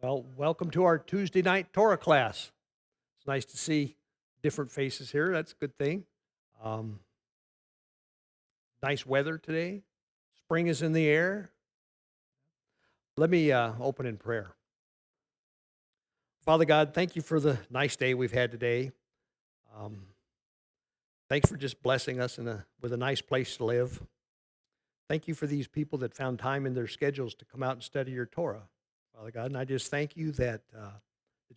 Well, welcome to our Tuesday night Torah class. It's nice to see different faces here. That's a good thing. Um, Nice weather today. Spring is in the air. Let me open in prayer. Father God, thank you for the nice day we've had today. Um, Thanks for just blessing us with a nice place to live. Thank you for these people that found time in their schedules to come out and study your Torah, Father God. And I just thank you that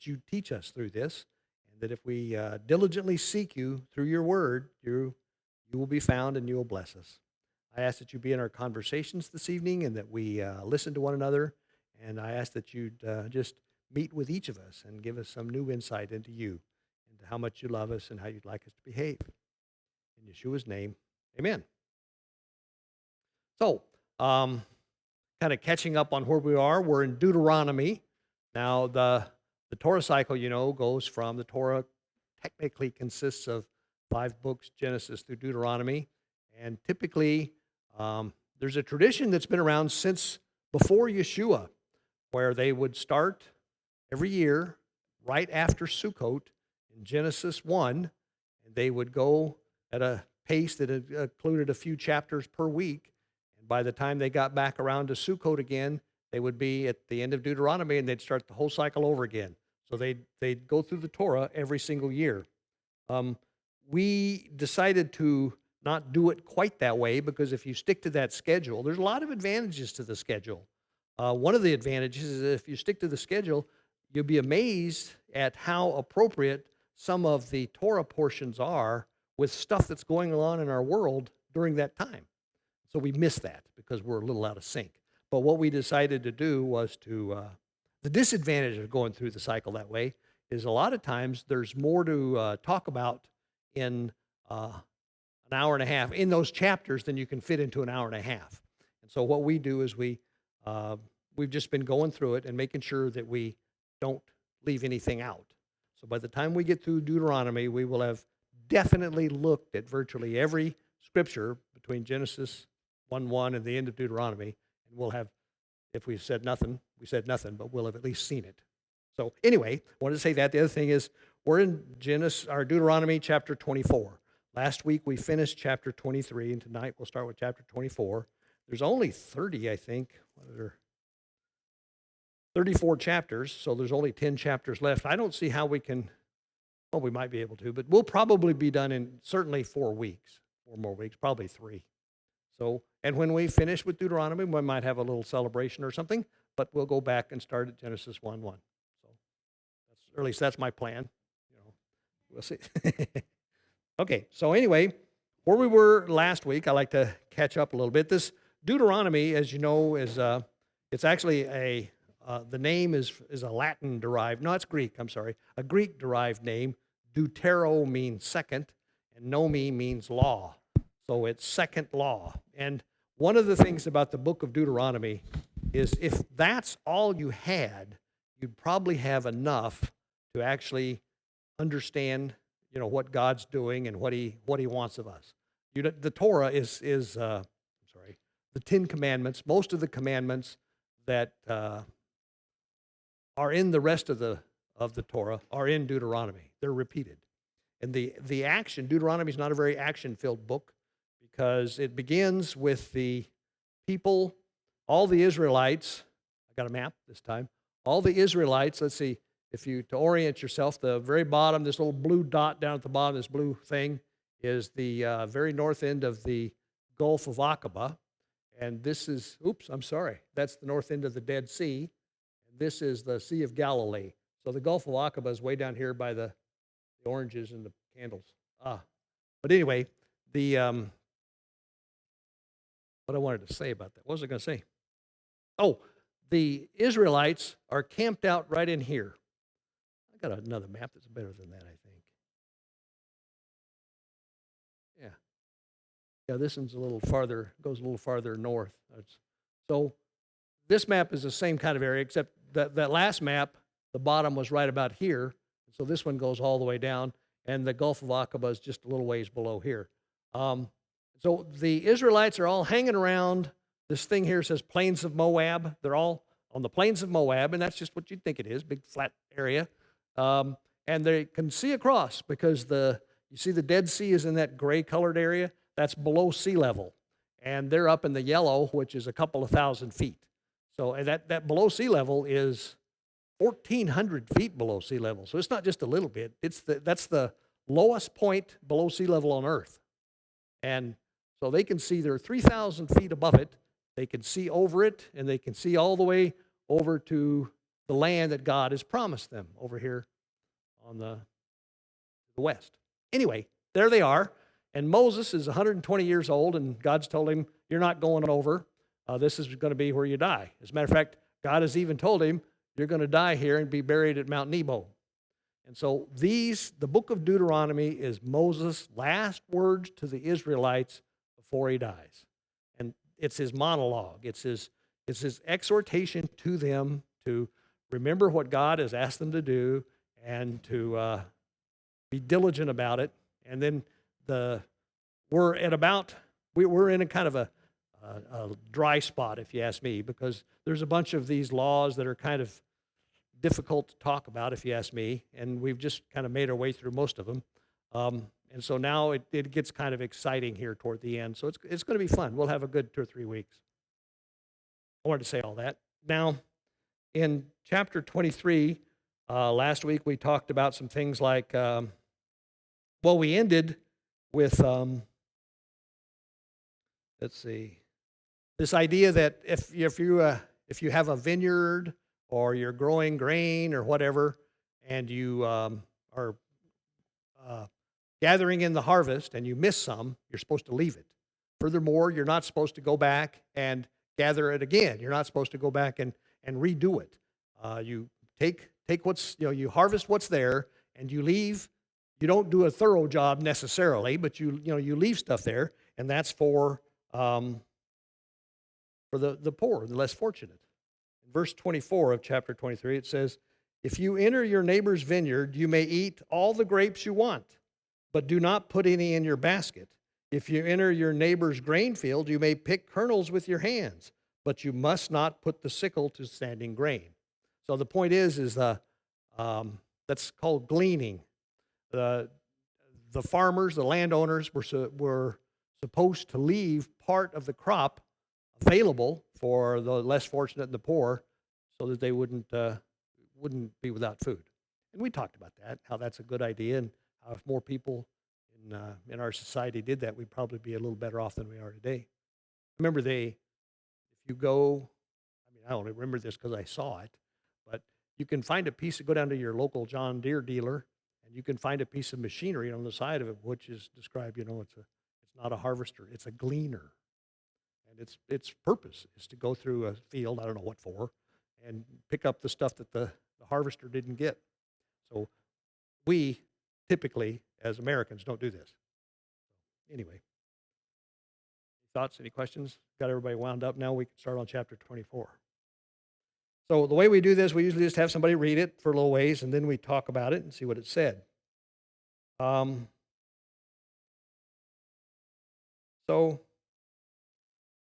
you teach us through this, and that if we diligently seek you through your word, you will be found and you will bless us. I ask that you be in our conversations this evening and that we listen to one another. And I ask that you'd just meet with each of us and give us some new insight into you, into how much you love us and how you'd like us to behave. In Yeshua's name, amen. So, kind of catching up on where we are, we're in Deuteronomy. Now, the Torah cycle, goes from the Torah technically consists of 5 books, Genesis through Deuteronomy. And typically, there's a tradition that's been around since before Yeshua, where they would start every year right after Sukkot in Genesis 1, and they would go at a pace that included a few chapters per week. And by the time they got back around to Sukkot again, they would be at the end of Deuteronomy, and they'd start the whole cycle over again. So they'd go through the Torah every single year. We decided to not do it quite that way because if you stick to that schedule, there's a lot of advantages to the schedule. One of the advantages is if you stick to the schedule, you'll be amazed at how appropriate some of the Torah portions are with stuff that's going on in our world during that time. So we miss that because we're a little out of sync. But what we decided to do was the disadvantage of going through the cycle that way is a lot of times there's more to talk about in an hour and a half in those chapters than you can fit into an hour and a half. And so what we do is we've just been going through it and making sure that we don't leave anything out. So by the time we get through Deuteronomy, we will have definitely looked at virtually every scripture between Genesis 1:1 and the end of Deuteronomy, and we'll have, if we said nothing, we said nothing, but we'll have at least seen it. So anyway, I wanted to say that. The other thing is we're in Deuteronomy chapter 24. Last week we finished chapter 23, and tonight we'll start with chapter 24. There's only 30, I think. 34 chapters, so there's only 10 chapters left. I don't see how we can, well, we might be able to, but we'll probably be done in certainly 4 weeks, 4 more weeks, probably 3. So, and when we finish with Deuteronomy, we might have a little celebration or something, but we'll go back and start at Genesis 1:1. So, or at least that's my plan. We'll see. Okay, so anyway, where we were last week, I like to catch up a little bit. This Deuteronomy, as you know, is it's actually the name is a Latin derived. No, it's Greek. I'm sorry, a Greek derived name. Deutero means second, and nomi means law. So it's second law. And one of the things about the book of Deuteronomy is if that's all you had, you'd probably have enough to actually understand, what God's doing and what He wants of us. The Torah is the 10 Commandments. Most of the commandments that are in the rest of the Torah are in Deuteronomy. They're repeated. And the action, Deuteronomy is not a very action-filled book because it begins with the people, all the Israelites. I got a map this time. All the Israelites, let's see, to orient yourself, the very bottom, this little blue dot down at the bottom, this blue thing, is the very north end of the Gulf of Aqaba. And this is, that's the north end of the Dead Sea. And this is the Sea of Galilee. So the Gulf of Aqaba is way down here by the oranges and the candles. But anyway, what I wanted to say about that. What was I going to say? Oh, the Israelites are camped out right in here. I got another map that's better than that, I think. Yeah, this one's a little farther, goes a little farther north. So this map is the same kind of area, except that last map, the bottom was right about here. So this one goes all the way down, and the Gulf of Aqaba is just a little ways below here. So the Israelites are all hanging around. This thing here says Plains of Moab. They're all on the plains of Moab, and that's just what you'd think it is, big flat area. And they can see across because you see the Dead Sea is in that gray-colored area. That's below sea level. And they're up in the yellow, which is a couple of thousand feet. So and that below sea level is 1,400 feet below sea level. So it's not just a little bit. That's the lowest point below sea level on Earth. And so they can see they're 3,000 feet above it. They can see over it, and they can see all the way over to the land that God has promised them over here on the west. Anyway, there they are. And Moses is 120 years old, and God's told him, you're not going over. This is going to be where you die. As a matter of fact, God has even told him, you're going to die here and be buried at Mount Nebo. And so the book of Deuteronomy is Moses' last words to the Israelites before he dies. And it's his monologue. It's his exhortation to them to remember what God has asked them to do and to be diligent about it. And then we're in a kind of a dry spot, if you ask me, because there's a bunch of these laws that are kind of difficult to talk about, if you ask me, and we've just kind of made our way through most of them. And so now it gets kind of exciting here toward the end. So it's going to be fun. We'll have a good 2 or 3 weeks. I wanted to say all that. Now, in chapter 23, last week we talked about some things like, we ended with, let's see, this idea that if you have a vineyard or you're growing grain or whatever, and you are gathering in the harvest and you miss some, you're supposed to leave it. Furthermore, you're not supposed to go back and gather it again. You're not supposed to go back and redo it. You take what's, you harvest what's there and you leave. You don't do a thorough job necessarily, but you leave stuff there, and that's for the poor, the less fortunate. In verse 24 of chapter 23, it says, if you enter your neighbor's vineyard, you may eat all the grapes you want, but do not put any in your basket. If you enter your neighbor's grain field, you may pick kernels with your hands, but you must not put the sickle to standing grain. So the point is that's called gleaning. The farmers, the landowners were supposed to leave part of the crop available for the less fortunate and the poor, so that they wouldn't be without food. And we talked about that, how that's a good idea, and how if more people in our society did that, we'd probably be a little better off than we are today. Remember, if you go, I only remember this because I saw it, but you can find go down to your local John Deere dealer, and you can find a piece of machinery on the side of it, which is described, it's not a harvester, it's a gleaner. And its purpose is to go through a field, I don't know what for, and pick up the stuff that the harvester didn't get. So we typically, as Americans, don't do this. Anyway, thoughts, any questions? Got everybody wound up now? We can start on chapter 24. So the way we do this, we usually just have somebody read it for a little ways, and then we talk about it and see what it said. So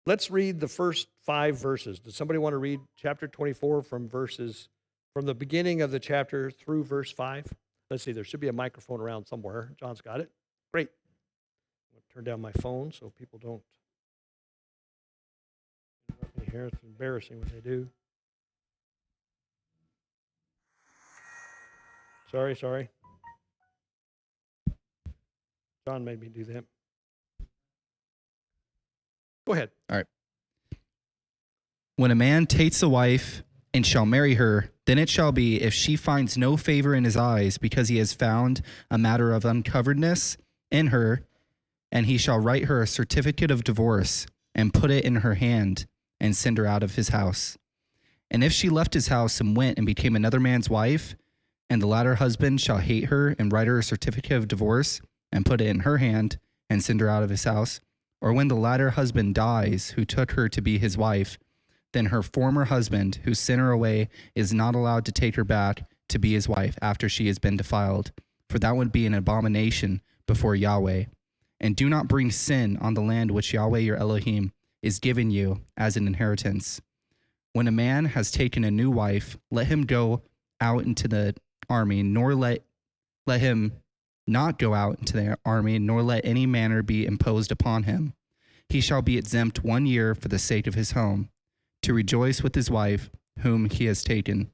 let's read the first 5 verses. Does somebody want to read chapter 24 from the beginning of the chapter through verse 5? Let's see, there should be a microphone around somewhere. John's got it. Great. I'm going to turn down my phone so people don't interrupt me here. It's embarrassing when they do. Sorry. John made me do that. Go ahead. All right. When a man takes a wife and shall marry her, then it shall be, if she finds no favor in his eyes, because he has found a matter of uncoveredness in her, and he shall write her a certificate of divorce, and put it in her hand, and send her out of his house. And if she left his house and went and became another man's wife, and the latter husband shall hate her, and write her a certificate of divorce, and put it in her hand, and send her out of his house, or when the latter husband dies, who took her to be his wife, then her former husband, who sent her away, is not allowed to take her back to be his wife after she has been defiled, for that would be an abomination before Yahweh. And do not bring sin on the land which Yahweh your Elohim is giving you as an inheritance. When a man has taken a new wife, let him go out into the army, nor let him not go out into the army, nor let any manner be imposed upon him. He shall be exempt 1 year for the sake of his home, to rejoice with his wife, whom he has taken.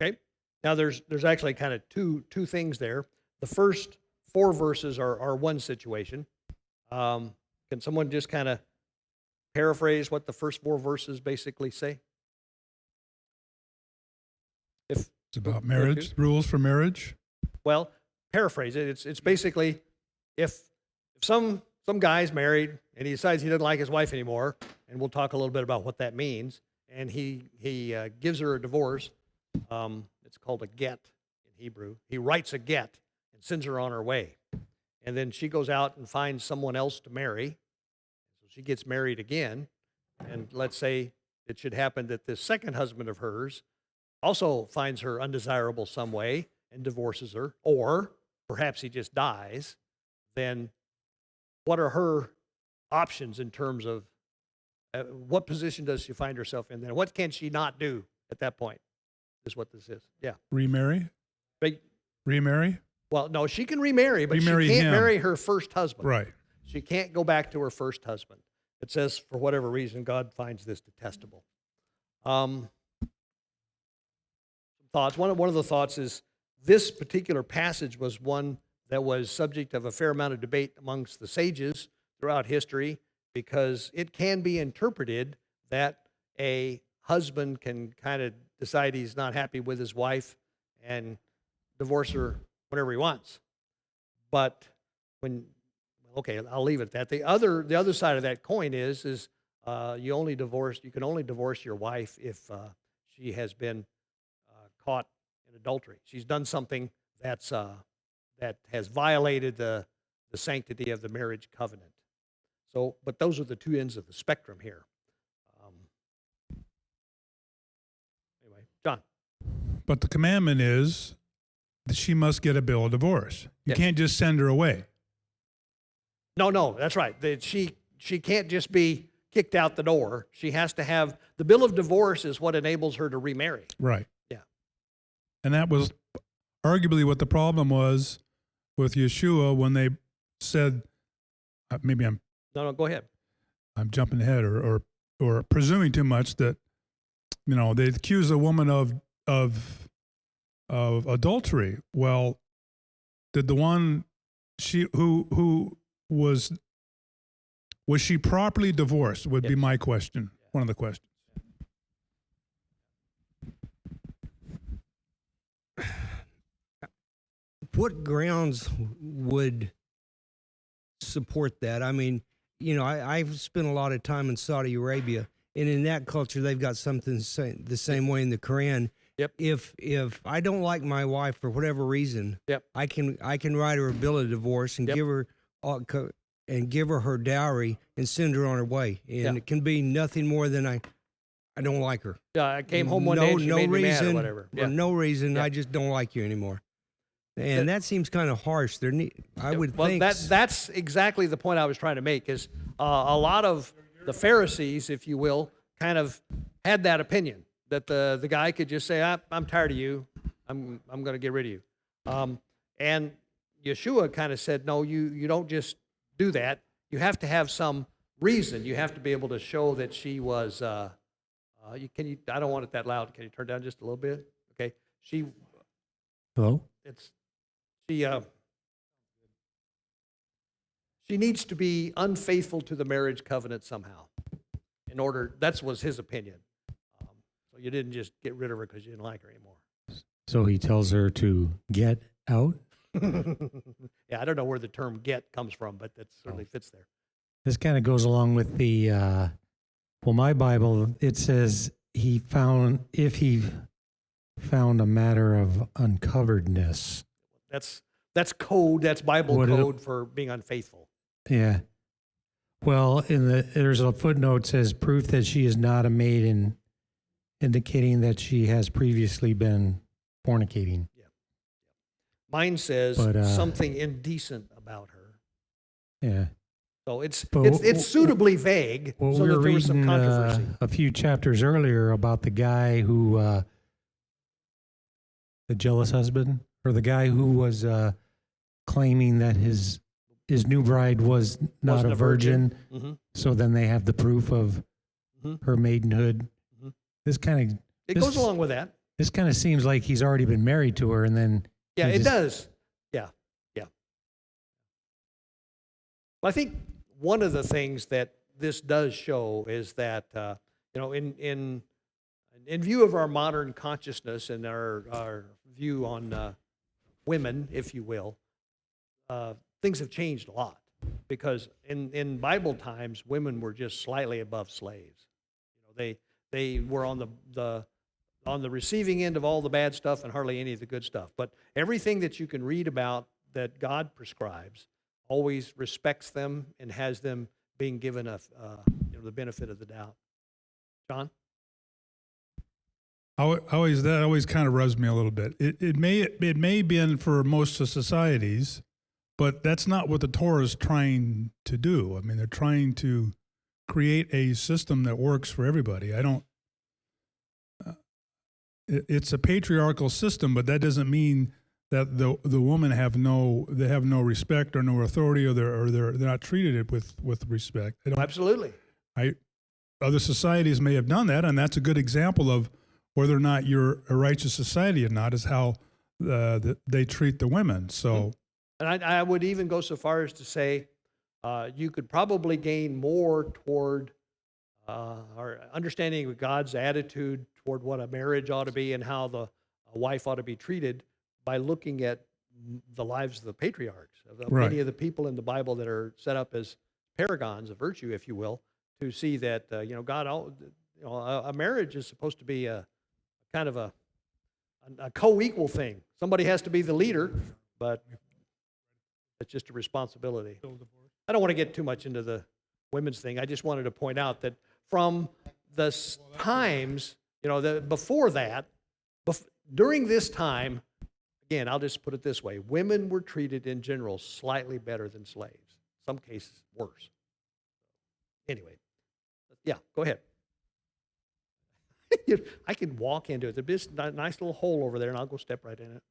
Okay. Now there's actually kind of two things there. The first 4 verses are one situation. Can someone just kind of paraphrase what the first 4 verses basically say? If It's about marriage, rules for marriage. Well, paraphrase it. It's basically if some guy's married and he decides he doesn't like his wife anymore, and we'll talk a little bit about what that means, and he gives her a divorce. It's called a get in Hebrew. He writes a get and sends her on her way, and then she goes out and finds someone else to marry. So she gets married again, and let's say it should happen that this second husband of hers also finds her undesirable some way and divorces her, or perhaps he just dies. Then what are her options in terms of what position does she find herself in then? What can she not do at that point is what this is. Yeah. Remarry? But, Remarry? well, no, she can remarry, but Remarry she can't him. marry her first husband. Right. She can't go back to her first husband. It says, for whatever reason, God finds this detestable. Thoughts. One of the thoughts is this particular passage was one that was subject of a fair amount of debate amongst the sages throughout history, because it can be interpreted that a husband can kind of decide he's not happy with his wife and divorce her whenever he wants. But okay, I'll leave it at that. The other side of that coin is you can only divorce your wife if she has been caught in adultery. She's done something that has violated the sanctity of the marriage covenant. So, but those are the two ends of the spectrum here. Anyway, John. But the commandment is that she must get a bill of divorce. You Yes. can't just send her away. No, that's right. She can't just be kicked out the door. She has to have the bill of divorce is what enables her to remarry. Right. Yeah. And that was arguably what the problem was with Yeshua when they said, maybe No, go ahead. I'm jumping ahead or presuming too much, that they accuse a woman of adultery. Well, did the one who was she properly divorced would be Yes. my question. One of the questions. What grounds would support that? I mean, I've spent a lot of time in Saudi Arabia, and in that culture, they've got something the same way in the Quran. Yep. If I don't like my wife for whatever reason, Yep. I can write her a bill of divorce and Yep. give her her dowry and send her on her way. And Yeah. it can be nothing more than I don't like her. Yeah, I came home one day and she made me mad or whatever. For no reason, Yeah. I just don't like you anymore. And that seems kind of harsh. I would Well, think. that's exactly the point I was trying to make. Is a lot of the Pharisees, if you will, kind of had that opinion that the guy could just say, "I'm tired of you. I'm going to get rid of you." And Yeshua kind of said, "No, you don't just do that. You have to have some reason. You have to be able to show that she was." I don't want it that loud. Can you turn down just a little bit? Okay. Hello? She needs to be unfaithful to the marriage covenant somehow. That was his opinion. So you didn't just get rid of her because you didn't like her anymore. So he tells her to get out. Yeah, I don't know where the term "get" comes from, but that certainly fits there. This kind of goes along with the, my Bible, it says if he found a matter of uncoveredness. That's code. That's Bible What code for being unfaithful. Yeah. Well, there's a footnote says proof that she is not a maiden, indicating that she has previously been fornicating. Mine says But, something indecent about her. Yeah. So it's But it's suitably vague, Well, so we that were there was some reading controversy. a few chapters earlier about the guy who, the jealous husband, or the guy who was claiming that his new bride was not Wasn't a virgin. Mm-hmm. So then they have the proof of Mhm. her maidenhood. Mhm. This kind of It goes along with that. This kind of seems like he's already been married to her, and then Yeah, he it just- does. Yeah, yeah. Well, I think one of the things that this does show is that in view of our modern consciousness and our view on women, if you will, things have changed a lot. Because in Bible times, women were just slightly above slaves. They were on the receiving end of all the bad stuff and hardly any of the good stuff. But everything that you can read about that God prescribes always respects them and has them being given the benefit of the doubt. John? That always kind of rubs me a little bit. It may been for most of societies, but that's not what the Torah is trying to do. I mean, they're trying to create a system that works for everybody. I don't. It's a patriarchal system, but that doesn't mean that the women have no respect or no authority, or they're not treated with respect. Absolutely. Other societies may have done that, and that's a good example of whether or not you're a righteous society or not, is how they treat the women. So, and I would even go so far as to say you could probably gain more toward our understanding of God's attitude toward what a marriage ought to be and how a wife ought to be treated by looking at the lives of the patriarchs, of Right. many of the people in the Bible that are set up as paragons of virtue, if you will, to see that God, a marriage is supposed to be a kind of a co-equal thing. Somebody has to be the leader, but it's just a responsibility. I don't want to get too much into the women's thing. I just wanted to point out that from the times, before that, during this time, again, I'll just put it this way: women were treated in general slightly better than slaves. Some cases worse. Anyway, yeah, go ahead. I can walk into it. There's a nice little hole over there, and I'll go step right in it.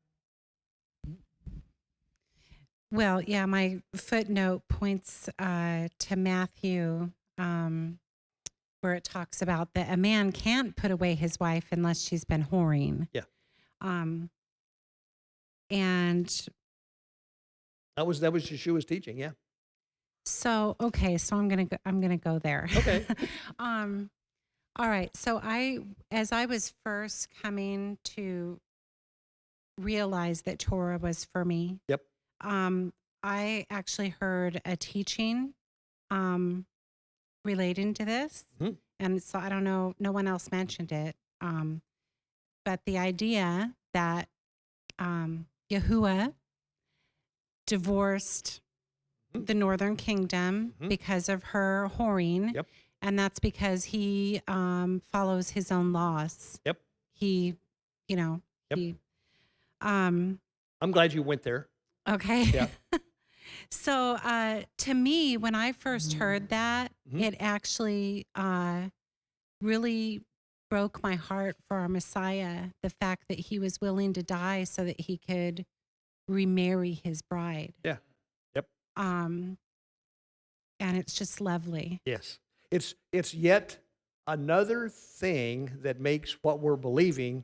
Well, yeah, my footnote points to Matthew, where it talks about that a man can't put away his wife unless she's been whoring. Yeah. And That was Yeshua's teaching. Yeah. so, okay, so I'm gonna go there. Okay. All right. So as I was first coming to realize that Torah was for me. Yep. I actually heard a teaching relating to this. Mhm. And so I don't know, no one else mentioned it. But the idea that Yahuwah divorced the northern kingdom because of her whoring. Yep. And that's because he follows his own laws. Yep. He, Yep. he, I'm glad you went there. okay. Yeah. So to me, when I first heard that, Mhm. it actually really broke my heart for our Messiah, the fact that he was willing to die so that he could remarry his bride. Yeah. Yep. And it's just lovely. Yes. It's yet another thing that makes what we're believing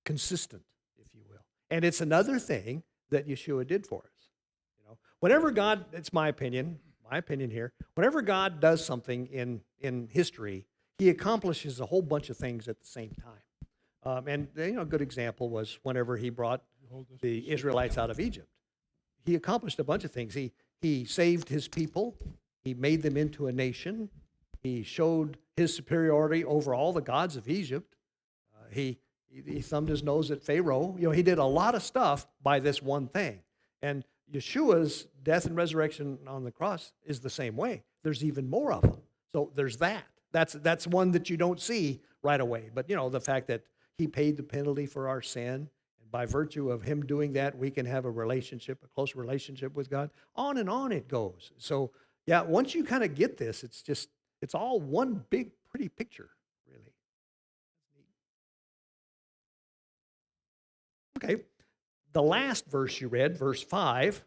consistent, if you will. And it's another thing that Yeshua did for us. Whenever God, it's my opinion here, whenever God does something in history, he accomplishes a whole bunch of things at the same time. And a good example was whenever he brought the Israelites out of Egypt. He accomplished a bunch of things. He saved his people. He made them into a nation. He showed his superiority over all the gods of Egypt. He thumbed his nose at Pharaoh. He did a lot of stuff by this one thing. And Yeshua's death and resurrection on the cross is the same way. There's even more of them. So there's that. That's one that you don't see right away. But the fact that he paid the penalty for our sin and by virtue of him doing that, we can have a relationship, a close relationship with God. On and on it goes. So, yeah, once you kind of get this, it's all one big, pretty picture, really. Okay, the last verse you read, verse 5,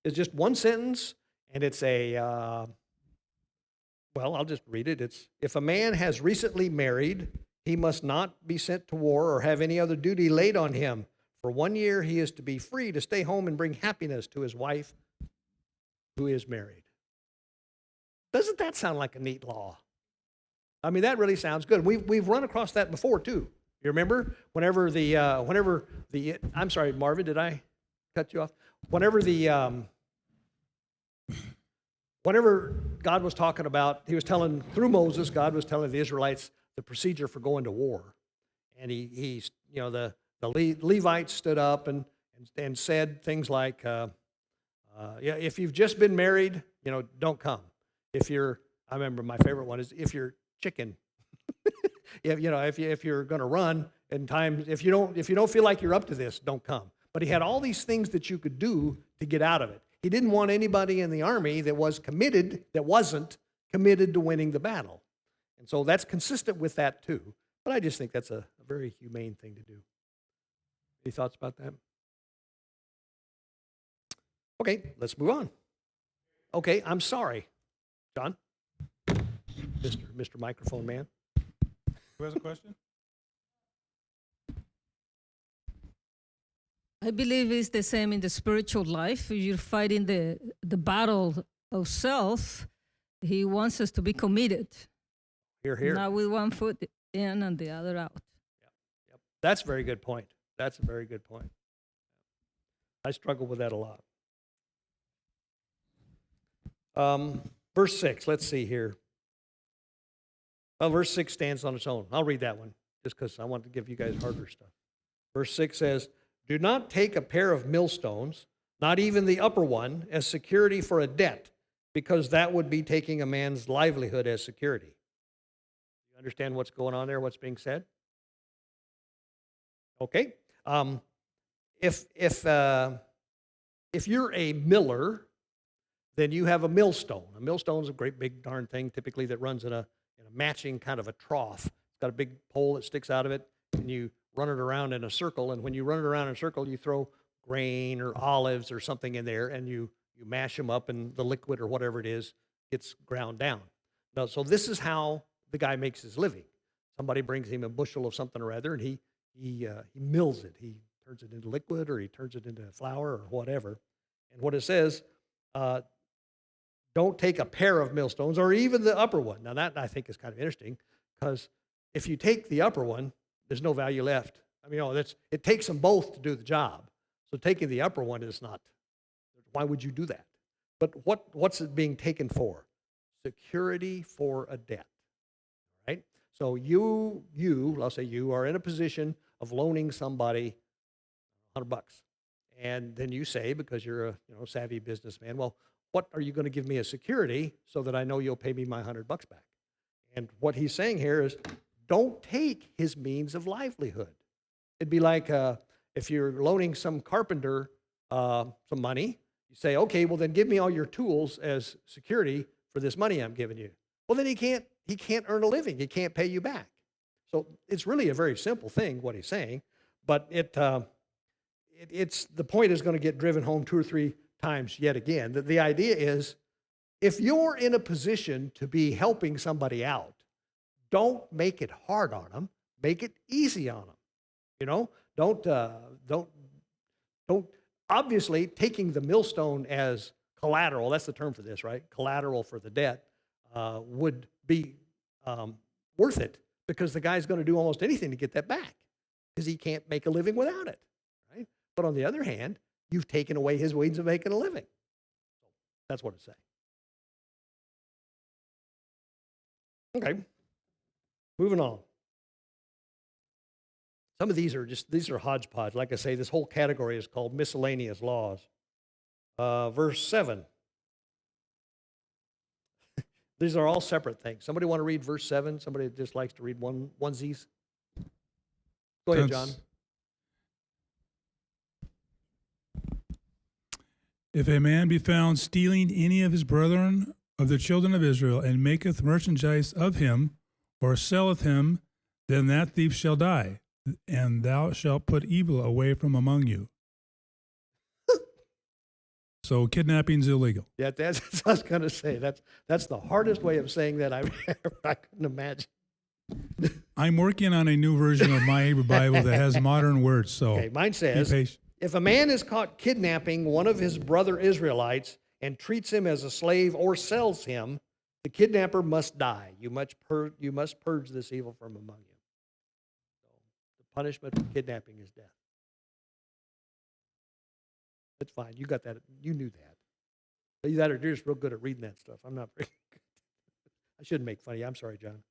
is just one sentence, and it's well, I'll just read it. It's, if a man has recently married, he must not be sent to war or have any other duty laid on him. For 1 year, he is to be free to stay home and bring happiness to his wife who is married. Doesn't that sound like a neat law? I mean, that really sounds good. We've run across that before, too. You remember? Whenever the I'm sorry, Marvin, did I cut you off? Whenever God was talking about, he was telling, through Moses, God was telling the Israelites the procedure for going to war. And he's, you know, the Levites stood up and said things like, yeah, if you've just been married, you know, don't come. If you're, I remember my favorite one is, if you're chicken, if you're going to run in times, if you don't feel like you're up to this, don't come. But he had all these things that you could do to get out of it. He didn't want anybody in the army that wasn't committed to winning the battle. And so that's consistent with that too. But I just think that's a very humane thing to do. Any thoughts about that? Okay, let's move on. Okay, I'm sorry. John? Mr. Microphone Man? Who has a question? I believe it's the same in the spiritual life. If you're fighting the battle of self, he wants us to be committed. Here. Not with one foot in and the other out. Yep. That's a very good point. That's a very good point. I struggle with that a lot. Verse 6, let's see here. Well, verse 6 stands on its own. I'll read that one just because I want to give you guys harder stuff. Verse 6 says, do not take a pair of millstones, not even the upper one, as security for a debt, because that would be taking a man's livelihood as security. You understand what's going on there, what's being said? Okay. If you're a miller, then you have a millstone. A millstone is a great big darn thing, typically that runs in a matching kind of a trough. It's got a big pole that sticks out of it, and you run it around in a circle. And when you run it around in a circle, you throw grain or olives or something in there, and you mash them up, and the liquid or whatever it is gets ground down. Now, so this is how the guy makes his living. Somebody brings him a bushel of something or other, and he mills it. He turns it into liquid, or he turns it into flour or whatever. And what it says, don't take a pair of millstones or even the upper one. Now that I think is kind of interesting, because if you take the upper one, there's no value left. I mean, it takes them both to do the job. So taking the upper one is not. Why would you do that? But what's it being taken for? Security for a debt. Right? So you, I'll say you are in a position of loaning somebody $100, and then you say, because you're a savvy businessman, well, what are you going to give me as security so that I know you'll pay me my $100 back? And what he's saying here is, don't take his means of livelihood. It'd be like if you're loaning some carpenter some money, you say, okay, well then give me all your tools as security for this money I'm giving you. Well, then he can't earn a living. He can't pay you back. So it's really a very simple thing, what he's saying, but it's the point is going to get driven home 2 or 3 times yet again. The idea is, if you're in a position to be helping somebody out, don't make it hard on them. Make it easy on them. Don't. Obviously, taking the millstone as collateral, that's the term for this, right? Collateral for the debt would be worth it, because the guy's going to do almost anything to get that back, because he can't make a living without it, right? But on the other hand, you've taken away his means of making a living. That's what it's saying. Okay. Moving on. Some of these are hodgepodge. Like I say, this whole category is called miscellaneous laws. Verse 7. These are all separate things. Somebody want to read verse 7? Somebody just likes to read onesies? Go ahead, John. If a man be found stealing any of his brethren of the children of Israel, and maketh merchandise of him, or selleth him, then that thief shall die, and thou shalt put evil away from among you. So kidnapping's illegal. Yeah, that's what I was going to say. That's the hardest way of saying that I've ever, I couldn't imagine. I'm working on a new version of my Hebrew Bible that has modern words, so Okay, mine be says, patient. if a man is caught kidnapping one of his brother Israelites and treats him as a slave or sells him, the kidnapper must die. You must purge this evil from among you. So the punishment for kidnapping is death. That's fine. You got that. You knew that. Either that or you're just real good at reading that stuff. I'm not very good. I shouldn't make fun of you. I'm sorry, John.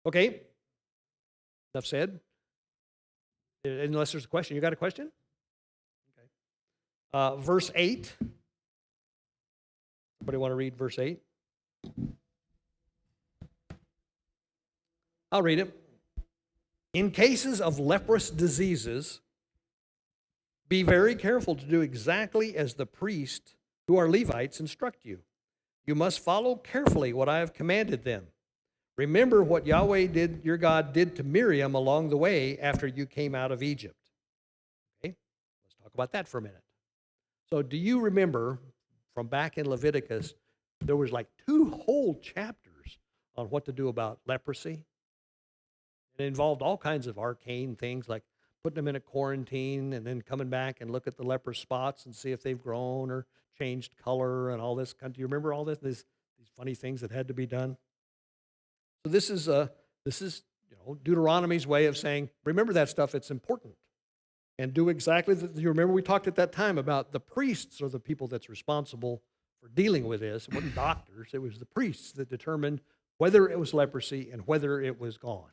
Okay. Enough said. Unless there's a question. You got a question? Okay. Verse 8. Somebody want to read verse 8? I'll read it. In cases of leprous diseases, be very careful to do exactly as the priests who are Levites instruct you. You must follow carefully what I have commanded them. Remember what Yahweh your God did to Miriam along the way after you came out of Egypt. Okay, let's talk about that for a minute. So do you remember from back in Leviticus, there was like 2 whole chapters on what to do about leprosy? It involved all kinds of arcane things like putting them in a quarantine and then coming back and look at the leper spots and see if they've grown or changed color and all this. Do you remember all this? These funny things that had to be done? So this is Deuteronomy's way of saying, remember that stuff, it's important. And do exactly, you remember we talked at that time about the priests are the people that's responsible for dealing with this. It wasn't doctors, it was the priests that determined whether it was leprosy and whether it was gone.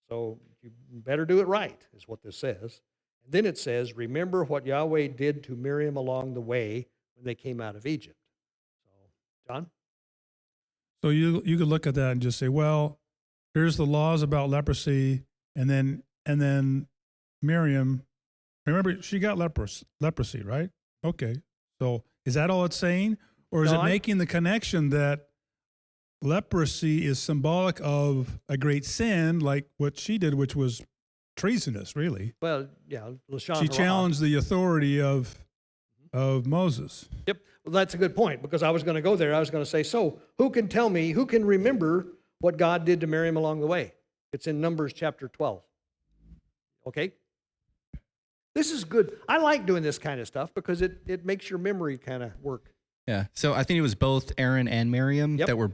So you better do it right, is what this says. And then it says, remember what Yahweh did to Miriam along the way when they came out of Egypt. So, John? So you could look at that and just say, well, here's the laws about leprosy, and then Miriam, remember she got leprosy, right? Okay. So is that all it's saying? Or is it making the connection that leprosy is symbolic of a great sin, like what she did, which was treasonous, really? Well, yeah, she challenged the authority of Moses. Yep. Well, that's a good point, because I was going to go there. I was going to say, so who can tell me, who can remember what God did to Miriam along the way? It's in Numbers chapter 12. Okay? This is good. I like doing this kind of stuff because it makes your memory kind of work. Yeah. So I think it was both Aaron and Miriam that were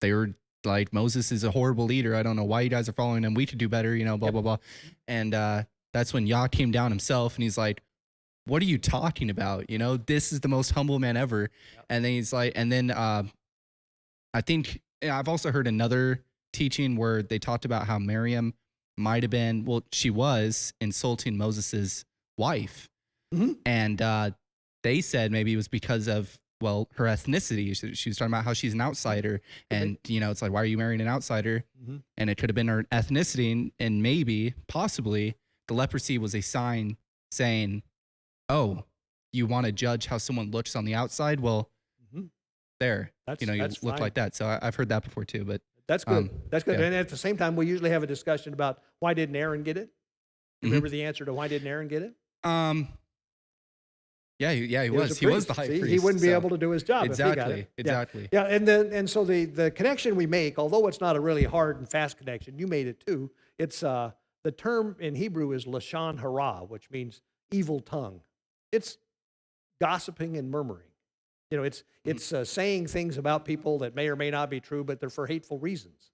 they were like, Moses is a horrible leader. I don't know why you guys are following him. We could do better, blah, blah, blah. And that's when Yah came down himself and he's like, what are you talking about? This is the most humble man ever. Yep. And then he's like, I think I've also heard another teaching where they talked about how Miriam might have been, well, she was insulting Moses's wife. Mm-hmm. And they said maybe it was because of, well, her ethnicity. She was talking about how she's an outsider. And, it's like, why are you marrying an outsider? Mm-hmm. And it could have been her ethnicity. And maybe, possibly, the leprosy was a sign saying, oh, you want to judge how someone looks on the outside? Well, there, you look fine. Like that. So I've heard that before too, but that's good. That's good. Yeah. And at the same time, we usually have a discussion about why didn't Aaron get it? Remember the answer to why didn't Aaron get it? Yeah, he was. He was the high priest. He wouldn't be able to do his job exactly, if he got it. Exactly. Yeah, and so the connection we make, although it's not a really hard and fast connection, you made it too. It's the term in Hebrew is lashon hara, which means evil tongue. It's gossiping and murmuring. It's saying things about people that may or may not be true, but they're for hateful reasons.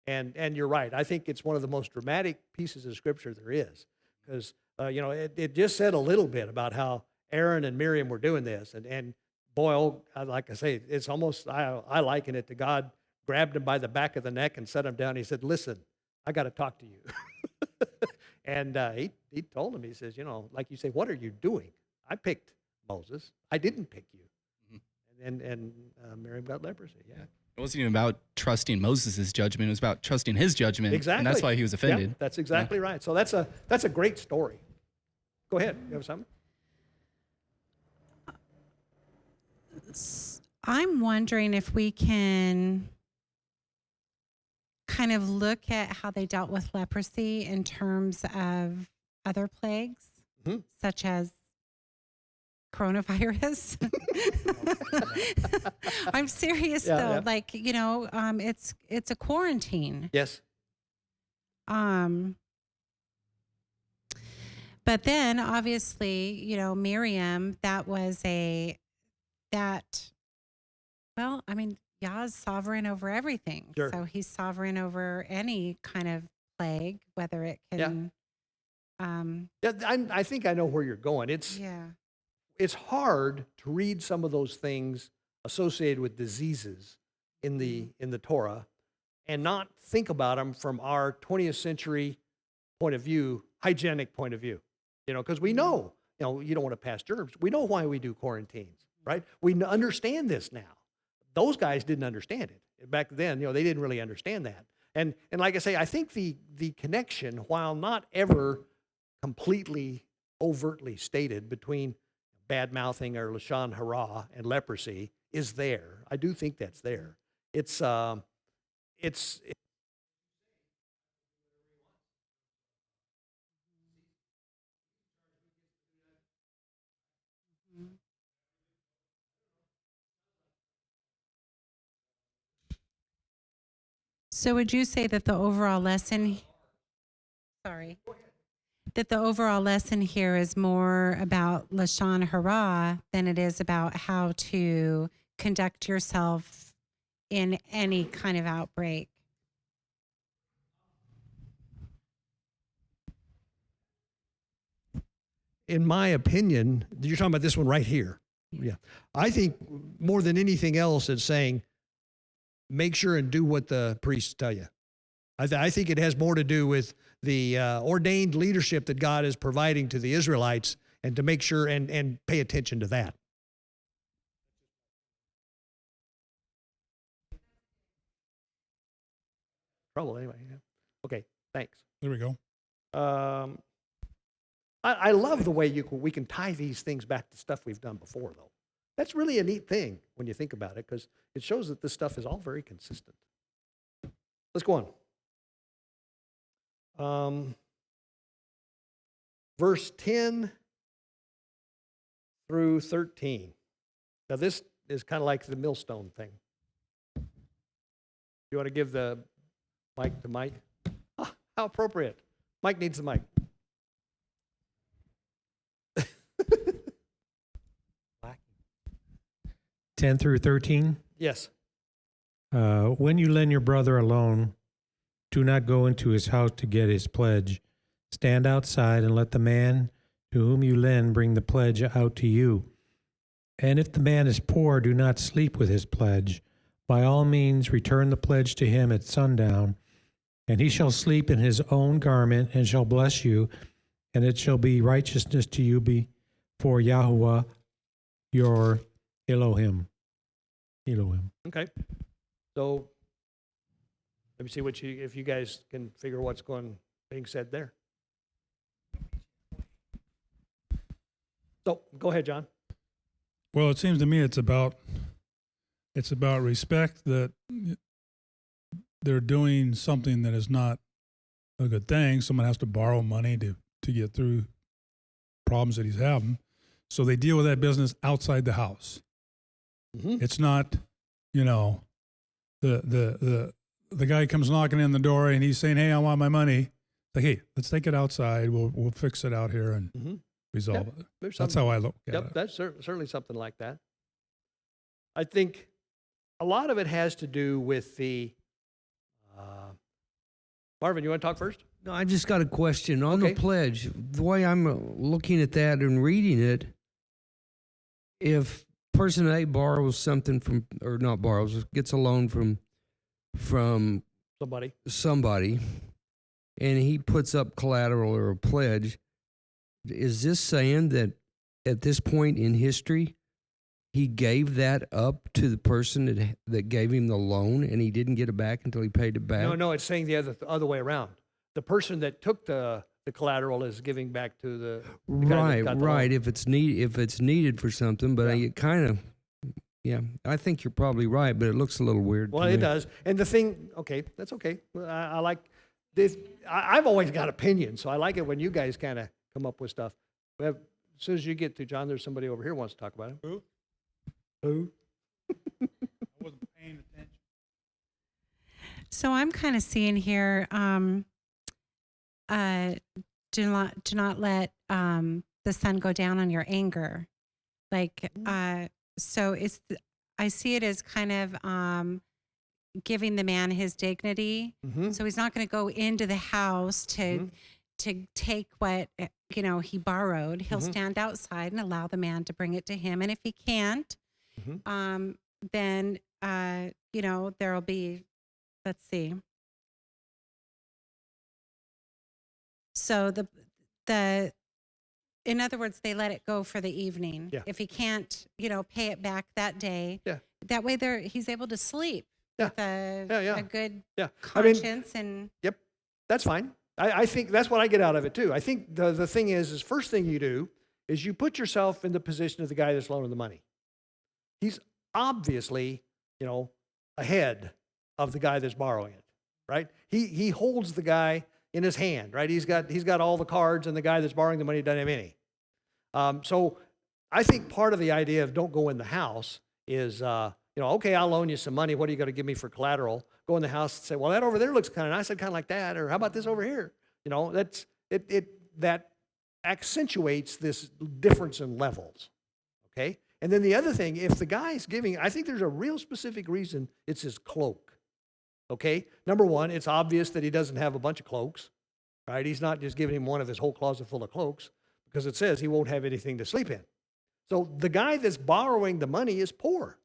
And you're right. I think it's one of the most dramatic pieces of Scripture there is, because it just said a little bit about how Aaron and Miriam were doing this, and boy, like I say, it's almost I liken it to God grabbed him by the back of the neck and set him down. He said, "Listen, I got to talk to you." And he told him, he says, like you say, what are you doing? I picked Moses. I didn't pick you. And Miriam got leprosy. Yeah. It wasn't even about trusting Moses' judgment. It was about trusting his judgment. Exactly. And that's why he was offended. Yeah, that's exactly right. So that's a great story. Go ahead. You have something? I'm wondering if we can kind of look at how they dealt with leprosy in terms of other plagues, Mhm. such as coronavirus. I'm serious Yeah, though. yeah. Like, it's a quarantine. Yes. But then obviously, Miriam, Yah's sovereign over everything. Sure. So he's sovereign over any kind of plague, whether it Yeah. can, Yeah, I think I know where you're going. yeah. It's hard to read some of those things associated with diseases in the Torah and not think about them from our 20th century point of view, hygienic point of view. Because we know, you don't want to pass germs. We know why we do quarantines, right? We understand this now. Those guys didn't understand it back then. They didn't really understand that. And like I say, I think the connection, while not ever completely overtly stated between bad mouthing or lashon hara and leprosy, is there. I do think that's there. It's So would you say that the overall lesson, sorry, that the overall lesson here is more about Lashon Hara than it is about how to conduct yourself in any kind of outbreak? in my opinion, you're talking about this one right here. Yeah. I think more than anything else, it's saying, make sure and do what the priests tell you. I think it has more to do with the ordained leadership that God is providing to the Israelites, and to make sure and pay attention to that. Trouble anyway. Yeah. Okay, thanks. There we go. I love the way we can tie these things back to stuff we've done before, though. That's really a neat thing when you think about it, because it shows that this stuff is all very consistent. Let's go on. Verse 10 through 13. Now, this is kind of like the millstone thing. You want to give the mic to Mike? Ah, how appropriate. Mike needs the mic. 10 through 13. Yes. When you lend your brother a loan, do not go into his house to get his pledge. Stand outside and let the man to whom you lend bring the pledge out to you. And if the man is poor, do not sleep with his pledge. By all means, return the pledge to him at sundown, and he shall sleep in his own garment and shall bless you, and it shall be righteousness to you before Yahuwah your Elohim. Okay. So let me see if you guys can figure what's being said there. So go ahead, John. Well, it seems to me it's about respect, that they're doing something that is not a good thing. Someone has to borrow money to get through problems that he's having. So they deal with that business outside the house. Mm-hmm. It's not, the guy comes knocking in the door and he's saying, "Hey, I want my money." Like, "Hey, let's take it outside. We'll fix it out here and Mm-hmm. resolve Yep. it." That's how I look at it. That's certainly something like that. I think a lot of it has to do with the. Marvin, you want to talk first? No, I just got a question on Okay. the pledge. The way I'm looking at that and reading it, if person A borrows something from, or not borrows, gets a loan from Somebody. and he puts up collateral or a pledge, is this saying that at this point in history, he gave that up to the person that gave him the loan, and he didn't get it back until he paid it back? No, it's saying the other way around. The person that took the collateral is giving back to the guy that got the Right. loan. If it's needed for something, but Yeah. it kind of, Yeah, I think you're probably right, but it looks a little weird. Well, to it me. does. And the thing, okay, that's okay. Well, I like this. I've always got opinions, so I like it when you guys kind of come up with stuff. We have, as soon as you get to John, there's somebody over here who wants to talk about it. Who? Who? I wasn't paying attention. So I'm kind of seeing here, do not let the sun go down on your anger. Like, so I see it as kind of giving the man his dignity. Mm-hmm. So he's not going to go into the house to take what he borrowed. He'll stand outside and allow the man to bring it to him. And if he can't, then there'll be. Let's see. So in other words, they let it go for the evening. Yeah. If he can't, pay it back that day, Yeah. that way he's able to sleep Yeah. with a good Yeah. I mean, conscience. And yep, that's fine. I think that's what I get out of it too. I think the thing is first thing you do is you put yourself in the position of the guy that's loaning the money. He's obviously, ahead of the guy that's borrowing it, right? He holds the guy in his hand, right? He's got all the cards, and the guy that's borrowing the money doesn't have any. So I think part of the idea of don't go in the house is, okay, I'll loan you some money. What are you going to give me for collateral? Go in the house and say, well, that over there looks kind of nice. I kind of like that. Or how about this over here? That accentuates this difference in levels, okay? And then the other thing, if the guy's giving, I think there's a real specific reason it's his cloak, okay? Number one, it's obvious that he doesn't have a bunch of cloaks, right? He's not just giving him one of his whole closet full of cloaks because it says he won't have anything to sleep in. So the guy that's borrowing the money is poor.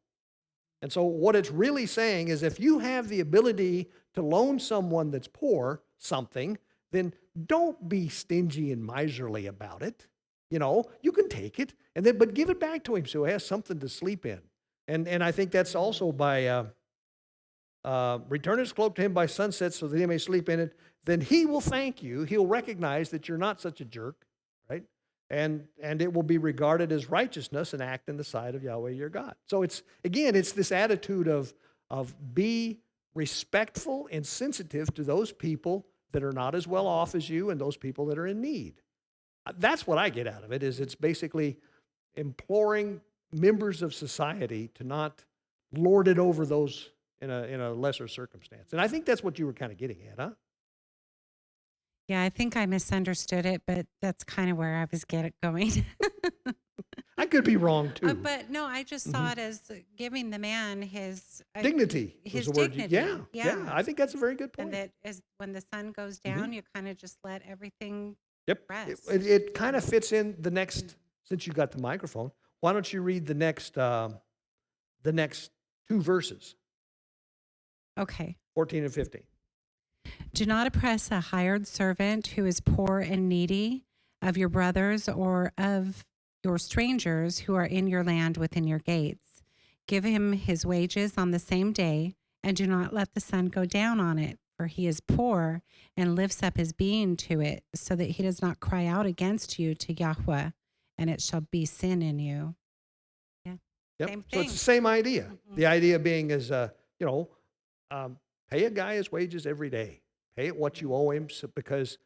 And so what it's really saying is if you have the ability to loan someone that's poor something, then don't be stingy and miserly about it. You can take it, but give it back to him so he has something to sleep in. And I think that's also by return his cloak to him by sunset so that he may sleep in it. Then he will thank you. He'll recognize that you're not such a jerk, right? And it will be regarded as righteousness and act in the sight of Yahweh your God. So it's this attitude of be respectful and sensitive to those people that are not as well off as you and those people that are in need. That's what I get out of it, is it's basically imploring members of society to not lord it over those in a lesser circumstance. And I think that's what you were kind of getting at, huh? yeah, I think I misunderstood it, but that's kind of where I was going. I could be wrong too. But no, I just saw it as giving the man his Dignity was his the word. dignity. Yeah. I think that's a very good point. And that is when the sun goes down, you kind of just let everything Yep. rest. It kind of fits in the next, since you got the microphone, why don't you read the next two verses, Okay. 14 and 15. Do not oppress a hired servant who is poor and needy of your brothers or of your strangers who are in your land within your gates. Give him his wages on the same day, and do not let the sun go down on it, for he is poor and lifts up his being to it, so that he does not cry out against you to Yahweh, and it shall be sin in you. Yeah. Yep. Same So thing. it's the same idea. The idea being is, pay a guy his wages every day. Pay it what you owe him, because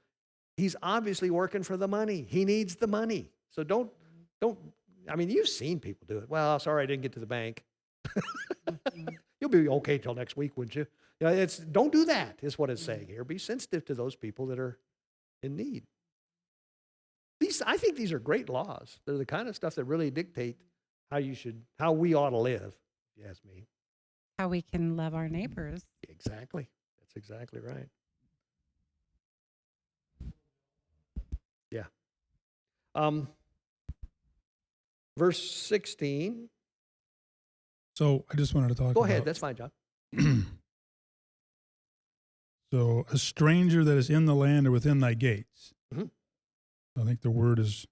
he's obviously working for the money. He needs the money. So don't. I mean, you've seen people do it. Well, sorry, I didn't get to the bank. You'll be okay till next week, wouldn't you? Don't do that, is what it's saying here. Be sensitive to those people that are in need. I think these are great laws. They're the kind of stuff that really dictate how we ought to live, if you ask me. How we can love our neighbors. Exactly. That's exactly right. Yeah. Verse 16. So I just wanted to talk Go about. ahead. That's fine, John. So a stranger that is in the land or within thy gates. Mhm. I think the word is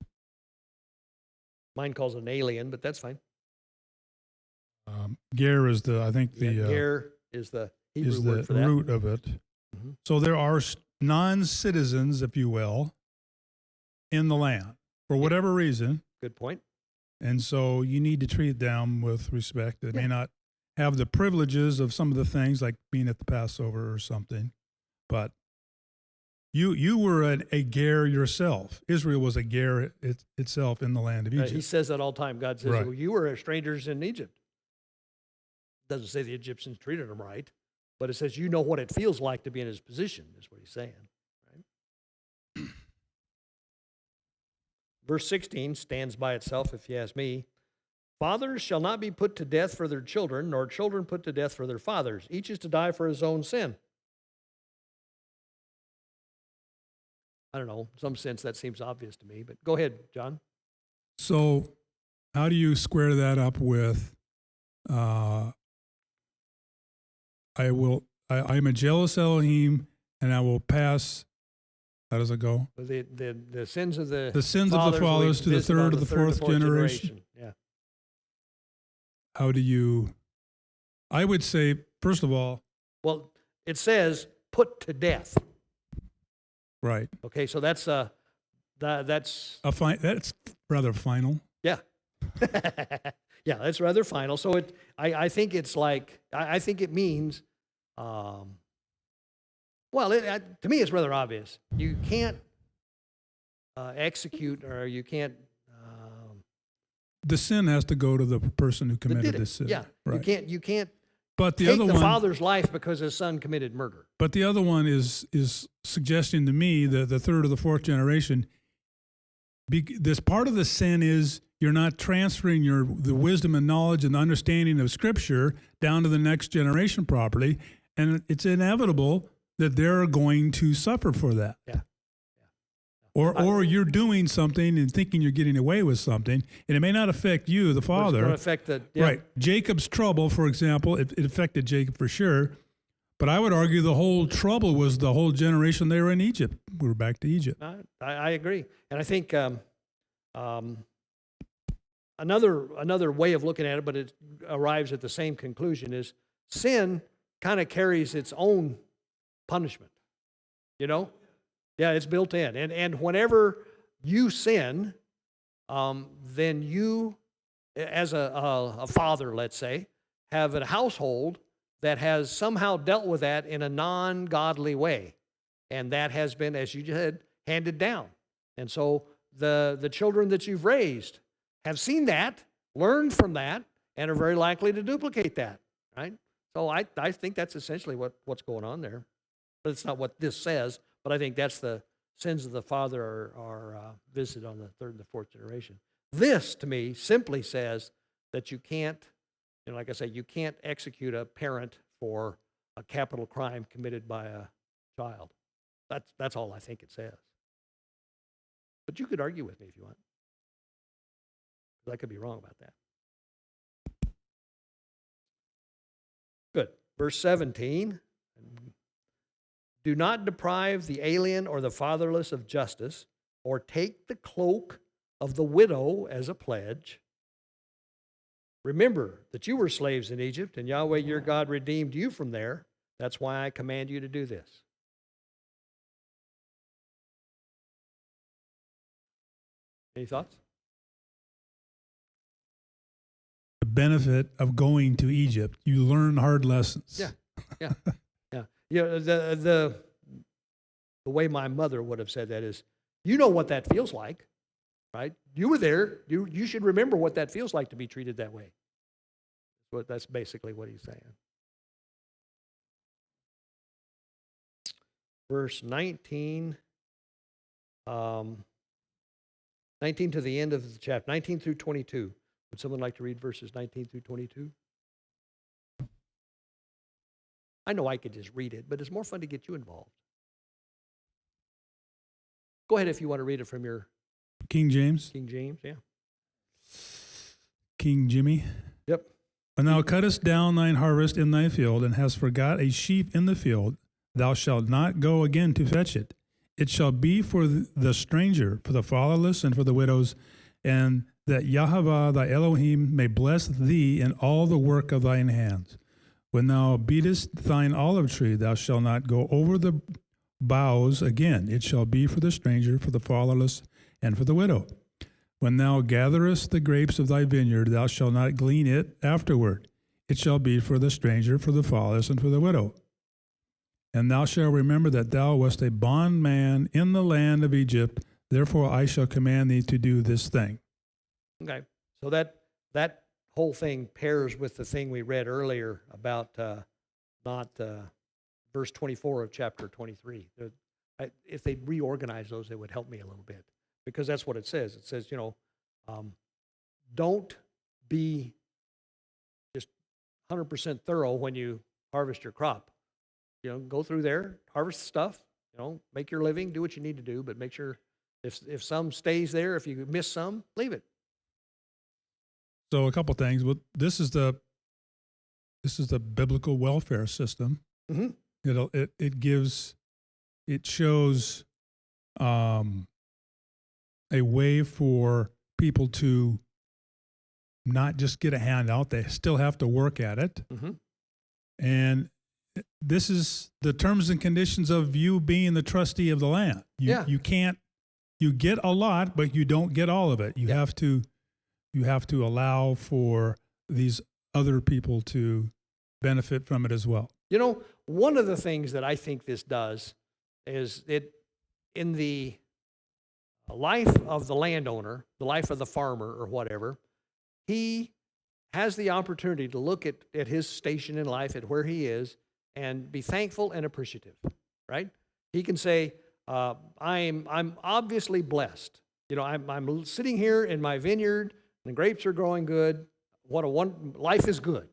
Mine calls it an alien, but that's fine. ger is the Ger is the Hebrew is word the for that. root of it. Mhm. So there are non-citizens, if you will, in the land for whatever reason, Good point. And so you need to treat them with respect. They may not have the privileges of some of the things like being at the Passover or something, but you were a ger yourself. Israel was a ger itself in the land of Egypt. He says that all the time. God says, Right. well, you were strangers in Egypt. Doesn't say the Egyptians treated him right, but it says you know what it feels like to be in his position, is what he's saying. Right? Verse 16 stands by itself, if you ask me. Fathers shall not be put to death for their children, nor children put to death for their fathers. Each is to die for his own sin. I don't know, in some sense that seems obvious to me, but go ahead, John. So how do you square that up with, I'm a jealous Elohim, and I will pass, how does it go? The sins of the fathers to the third or the fourth generation. Yeah. How do you, I would say, first of all, Well, it says put to death. right. Okay, so that's That's rather final. yeah. Yeah, that's rather final. So I think it's like, I think it means, well, to me it's rather obvious. You can't execute, or you can't. The sin has to go to the person who that committed did the it. sin. Yeah, Right. you can't But the take other the one, father's life because his son committed murder. but the other one is suggesting to me that the third or the fourth generation, this part of the sin is you're not transferring the wisdom and knowledge and understanding of Scripture down to the next generation properly, and it's inevitable that they're going to suffer for that. Yeah. Or you're doing something and thinking you're getting away with something, and it may not affect you, the It's father. going to affect the Right. Jacob's trouble, for example, it affected Jacob for sure. But I would argue the whole trouble was the whole generation they were in Egypt. We were back to Egypt. I agree, and I think another way of looking at it, but it arrives at the same conclusion, is sin kind of carries its own punishment. You know, yeah, it's built in, and whenever you sin, then you, as a father, let's say, have a household that has somehow dealt with that in a non-godly way, and that has been, as you said, handed down. And so the children that you've raised have seen that, learned from that, and are very likely to duplicate that, right? So I think that's essentially what's going on there. But it's not what this says, but I think that's the sins of the father are visited on the third and the fourth generation. This, to me, simply says that you can't, like I say, you can't execute a parent for a capital crime committed by a child. That's all I think it says. But you could argue with me if you want. I could be wrong about that. Good. Verse 17. Do not deprive the alien or the fatherless of justice, or take the cloak of the widow as a pledge. Remember that you were slaves in Egypt, and Yahweh your God redeemed you from there. That's why I command you to do this. Any thoughts? The benefit of going to Egypt, you learn hard lessons. Yeah. Yeah, the way my mother would have said that is, you know what that feels like, right? You were there. You should remember what that feels like to be treated that way. That's basically what he's saying. Verse 19, 19 to the end of the chapter, 19 through 22. Would someone like to read verses 19 through 22? I know I could just read it, but it's more fun to get you involved. Go ahead if you want to read it from your King James, yeah. King Jimmy. Yep. When thou cuttest down thine harvest in thy field, and hast forgot a sheaf in the field, thou shalt not go again to fetch it. It shall be for the stranger, for the fatherless, and for the widows, and that Yahweh thy Elohim may bless thee in all the work of thine hands. When thou beatest thine olive tree, thou shalt not go over the boughs again. It shall be for the stranger, for the fatherless, and for the widow. When thou gatherest the grapes of thy vineyard, thou shalt not glean it afterward. It shall be for the stranger, for the fatherless, and for the widow. And thou shalt remember that thou wast a bondman in the land of Egypt. Therefore I shall command thee to do this thing. Okay, so that whole thing pairs with the thing we read earlier about verse 24 of chapter 23. If they reorganize those, it would help me a little bit, because that's what it says. It says, don't be just 100% thorough when you harvest your crop. Go through there, harvest the stuff, make your living, do what you need to do, but make sure if some stays there, if you miss some, leave it. So a couple things. Well, this is the biblical welfare system. Mm-hmm. It shows a way for people to not just get a handout; they still have to work at it. Mm-hmm. And this is the terms and conditions of you being the trustee of the land. You can't. You get a lot, but you don't get all of it. You have to allow for these other people to benefit from it as well. One of the things that I think this does is in the life of the landowner, the life of the farmer or whatever, he has the opportunity to look at his station in life, at where he is, and be thankful and appreciative, right? He can say, I'm obviously blessed. I'm sitting here in my vineyard, and the grapes are growing good. Life is good.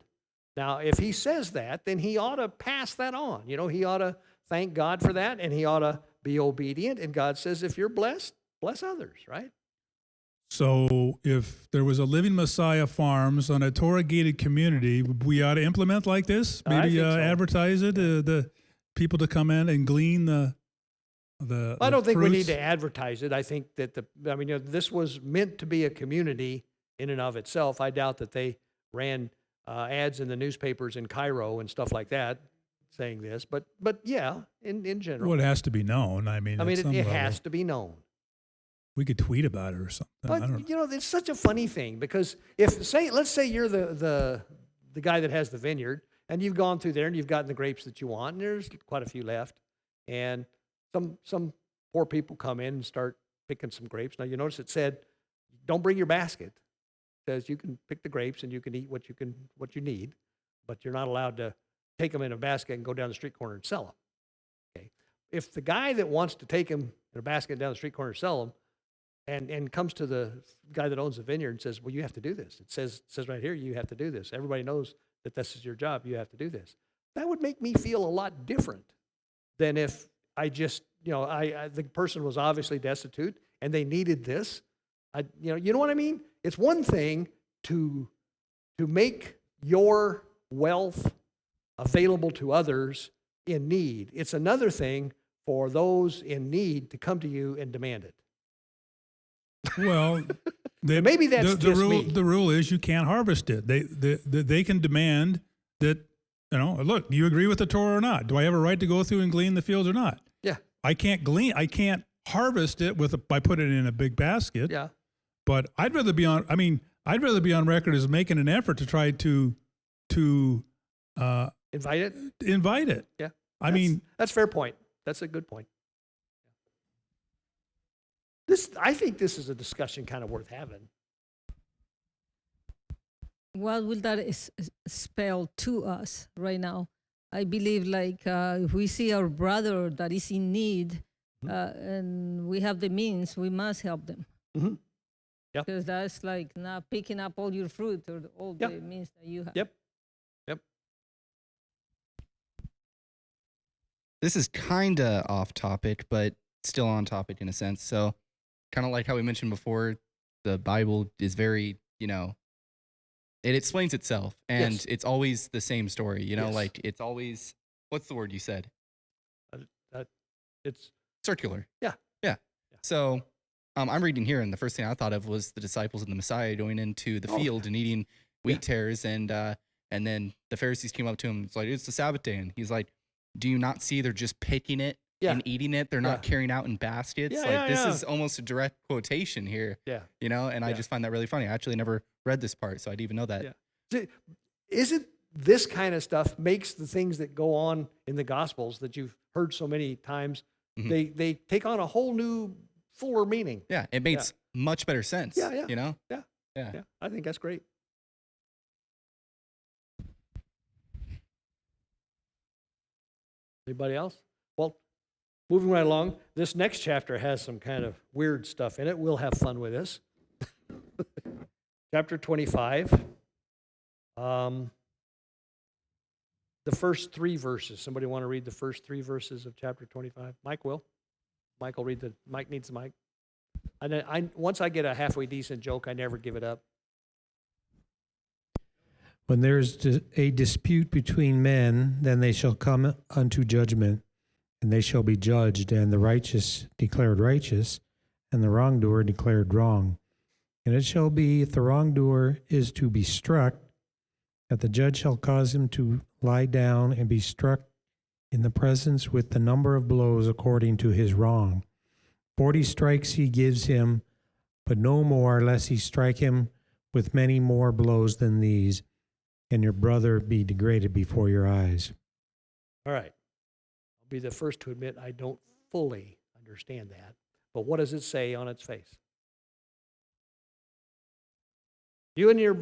Now, if he says that, then he ought to pass that on. He ought to thank God for that, and he ought to be obedient. And God says, if you're blessed, bless others, right? So if there was a Living Messiah Farms on a Torah-gated community, we ought to implement like this? Maybe so. Advertise it, the people to come in and glean the I don't think we fruits. need to advertise it. I think that this was meant to be a community in and of itself. I doubt that they ran ads in the newspapers in Cairo and stuff like that saying this, but yeah, in general. Well, it has to be known. It has to be known. We could tweet about it or something. But I don't know. it's such a funny thing, because let's say you're the guy that has the vineyard, and you've gone through there and you've gotten the grapes that you want, and there's quite a few left, and some poor people come in and start picking some grapes. Now you notice it said, don't bring your basket. It says you can pick the grapes and you can eat what you need, but you're not allowed to take them in a basket and go down the street corner and sell them. Okay. If the guy that wants to take them in a basket down the street corner and sell them, and comes to the guy that owns the vineyard and says, well, you have to do this. It says right here, you have to do this. Everybody knows that this is your job. You have to do this. That would make me feel a lot different than if I just, the person was obviously destitute and they needed this. You know what I mean? It's one thing to make your wealth available to others in need. It's another thing for those in need to come to you and demand it. Well, maybe that's the just rule. me. The rule is you can't harvest it. They can demand that. Look, do you agree with the Torah or not? Do I have a right to go through and glean the fields or not? Yeah. I can't harvest it by putting it in a big basket. Yeah. But I'd rather be on record as making an effort to try to Invite it. invite it. Yeah. That's a fair point. That's a good point. I think this is a discussion kind of worth having. What will that spell to us right now? I believe if we see our brother that is in need and we have the means, we must help them. Mm-hmm. Yeah. Because that's like not picking up all your fruit or all the means that you have. Yep. This is kind of off topic, but still on topic in a sense. So kind of like how we mentioned before, the Bible is very, it explains itself, and Yes. it's always the same story, Yes. like it's always, what's the word you said? It's Circular. Yeah. So I'm reading here, and the first thing I thought of was the disciples and the Messiah going into the field and eating wheat tares, and then the Pharisees came up to him. It's like, it's the Sabbath day, and he's like, do you not see they're just picking it Yeah. and eating it. They're not Yeah. carrying out in baskets. Yeah, Like yeah, this yeah. is almost a direct quotation here, Yeah. you know, and I Yeah. just find that really funny. I actually never read this part, so I didn't even know that. Yeah. See, isn't this kind of stuff makes the things that go on in the Gospels that you've heard so many times, Mhm. they take on a whole new, fuller meaning. Yeah, it makes much better sense. Yeah, yeah. You know? Yeah. Yeah. Yeah, I think that's great. Anybody else? Well, moving right along, this next chapter has some kind of weird stuff in it. We'll have fun with this. Chapter 25. The first 3 verses. Somebody want to read the first 3 verses of chapter 25? Mike will. Mike will read the. Mike needs the mic. Once I get a halfway decent joke, I never give it up. When there is a dispute between men, then they shall come unto judgment, and they shall be judged, and the righteous declared righteous, and the wrongdoer declared wrong. And it shall be, if the wrongdoer is to be struck, that the judge shall cause him to lie down and be struck in the presence with the number of blows according to his wrong. 40 strikes he gives him, but no more, lest he strike him with many more blows than these, and your brother be degraded before your eyes. All right. I'll be the first to admit I don't fully understand that. But what does it say on its face? You and your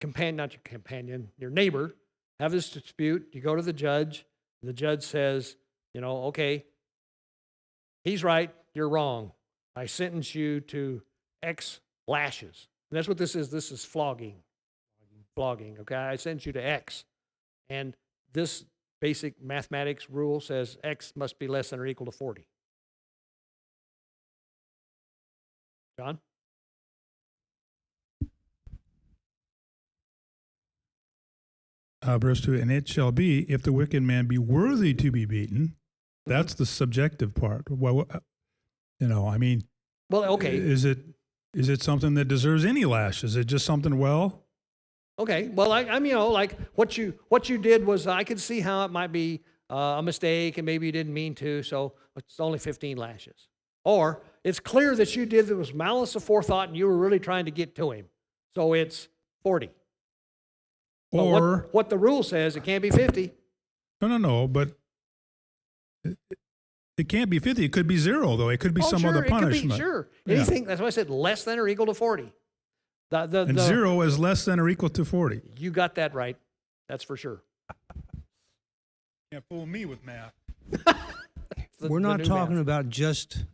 companion, not your companion, your neighbor, have this dispute. You go to the judge. The judge says, okay, he's right, you're wrong. I sentence you to X lashes. And that's what this is. This is flogging. Flogging, okay? I sentence you to X. And this basic mathematics rule says X must be less than or equal to 40. John? Verse 2, and it shall be, if the wicked man be worthy to be beaten, that's the subjective part. Well, I mean, Well, okay. Is it something that deserves any lash? Is it just something, Okay. Well, I'm like what you did was I could see how it might be a mistake and maybe you didn't mean to, so it's only 15 lashes. Or it's clear that you did there was malice aforethought and you were really trying to get to him, so it's 40. But or what the rule says, it can't be 50. no, but it can't be 50. It could be 0, though. It could be some sure, other punishment. It could be, sure. Yeah. Anything, that's why I said less than or equal to 40. And 0 is less than or equal to 40. You got that right. That's for sure. Can't fool me with math. We're not talking about just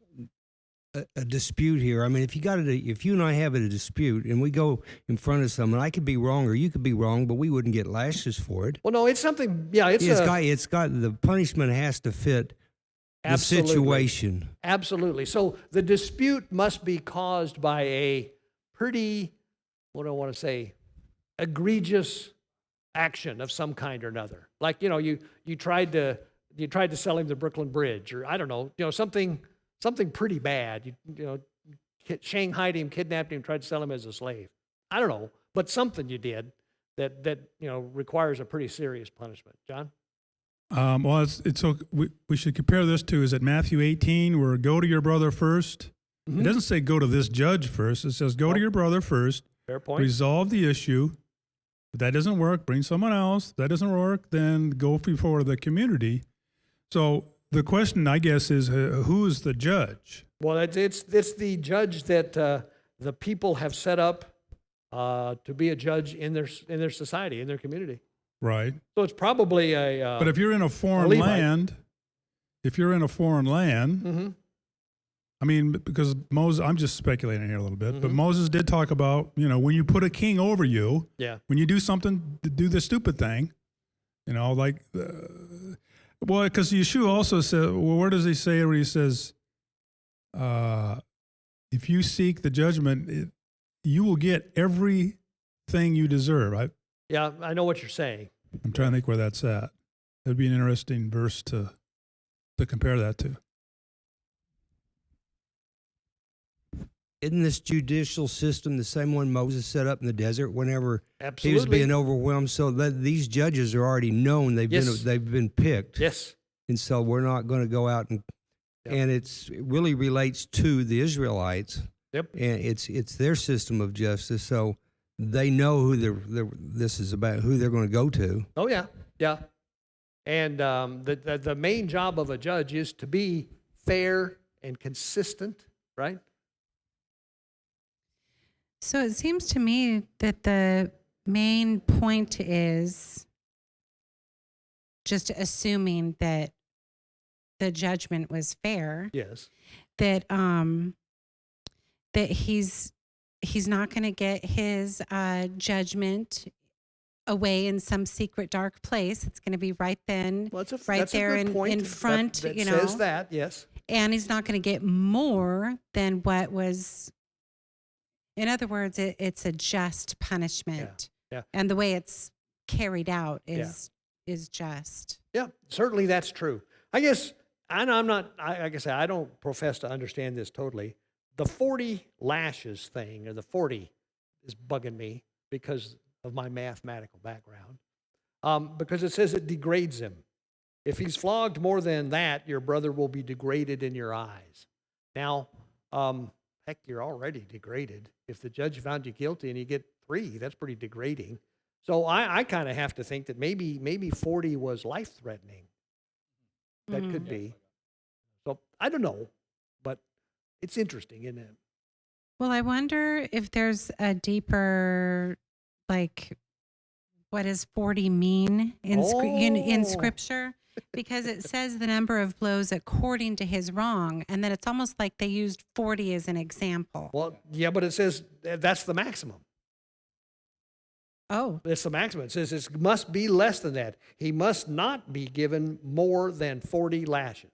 a dispute here. I mean, if you and I have a dispute and we go in front of someone, I could be wrong or you could be wrong, but we wouldn't get lashes for it. Well, no, it's something. Yeah, It's got the punishment has to fit the situation. Absolutely. So the dispute must be caused by a pretty, what do I want to say, egregious action of some kind or another. Like, you tried to sell him the Brooklyn Bridge, or I don't know, something pretty bad. You shanghaied him, kidnapped him, tried to sell him as a slave. I don't know, but something you did that requires a pretty serious punishment. John? Well, we should compare this to, is it Matthew 18, where go to your brother first? Mm-hmm. It doesn't say go to this judge first. It says go to your brother first. Fair point. Resolve the issue. If that doesn't work, bring someone else. If that doesn't work, then go before the community. So the question, I guess, is who is the judge? Well, it's the judge that the people have set up to be a judge in their society, in their community. Right. So it's probably a. But if you're in a foreign land, Mm-hmm. I mean, because Moses, I'm just speculating here a little bit, but Mm-hmm. Moses did talk about, when you put a king over you, Yeah. when you do something, do the stupid thing, because Yeshua also said, well, where does he say it when he says, if you seek the judgment, you will get everything you deserve. Yeah, I know what you're saying. I'm trying to think where that's at. That'd be an interesting verse to compare that to. Isn't this judicial system the same one Moses set up in the desert whenever he was Absolutely. being overwhelmed? So that these judges are already known; Yes. they've been picked, Yes. and so we're not going to go out and Yep. and it really relates to the Israelites, Yep. and it's their system of justice. So they know who this is about, who they're going to go to. Oh yeah. Yeah. And the main job of a judge is to be fair and consistent, right? So it seems to me that the main point is just assuming that the judgment was fair, Yes. that that he's not going to get his judgment away in some secret dark place. It's going to be right then, Well, right that's there a good point in that front, that you says know. that, yes. And he's not going to get more than what was. In other words, it's a just punishment, yeah. and the way it's carried out Yeah. is just. Yeah, certainly that's true. I guess, and I'm not, like I say, I don't profess to understand this totally. The 40 lashes thing, or the 40, is bugging me because of my mathematical background. Because it says it degrades him. If he's flogged more than that, your brother will be degraded in your eyes. Now, heck, you're already degraded. If the judge found you guilty and you get 3, that's pretty degrading. So I kind of have to think that maybe 40 was life-threatening. That could be. So I don't know, but it's interesting, isn't it? Well, I wonder if there's a deeper, like, what does 40 mean in Oh. Scripture? Because it says the number of blows according to his wrong, and then it's almost like they used 40 as an example. Well, yeah, but it says that's the maximum. Oh, That's the maximum. It says it must be less than that. He must not be given more than 40 lashes.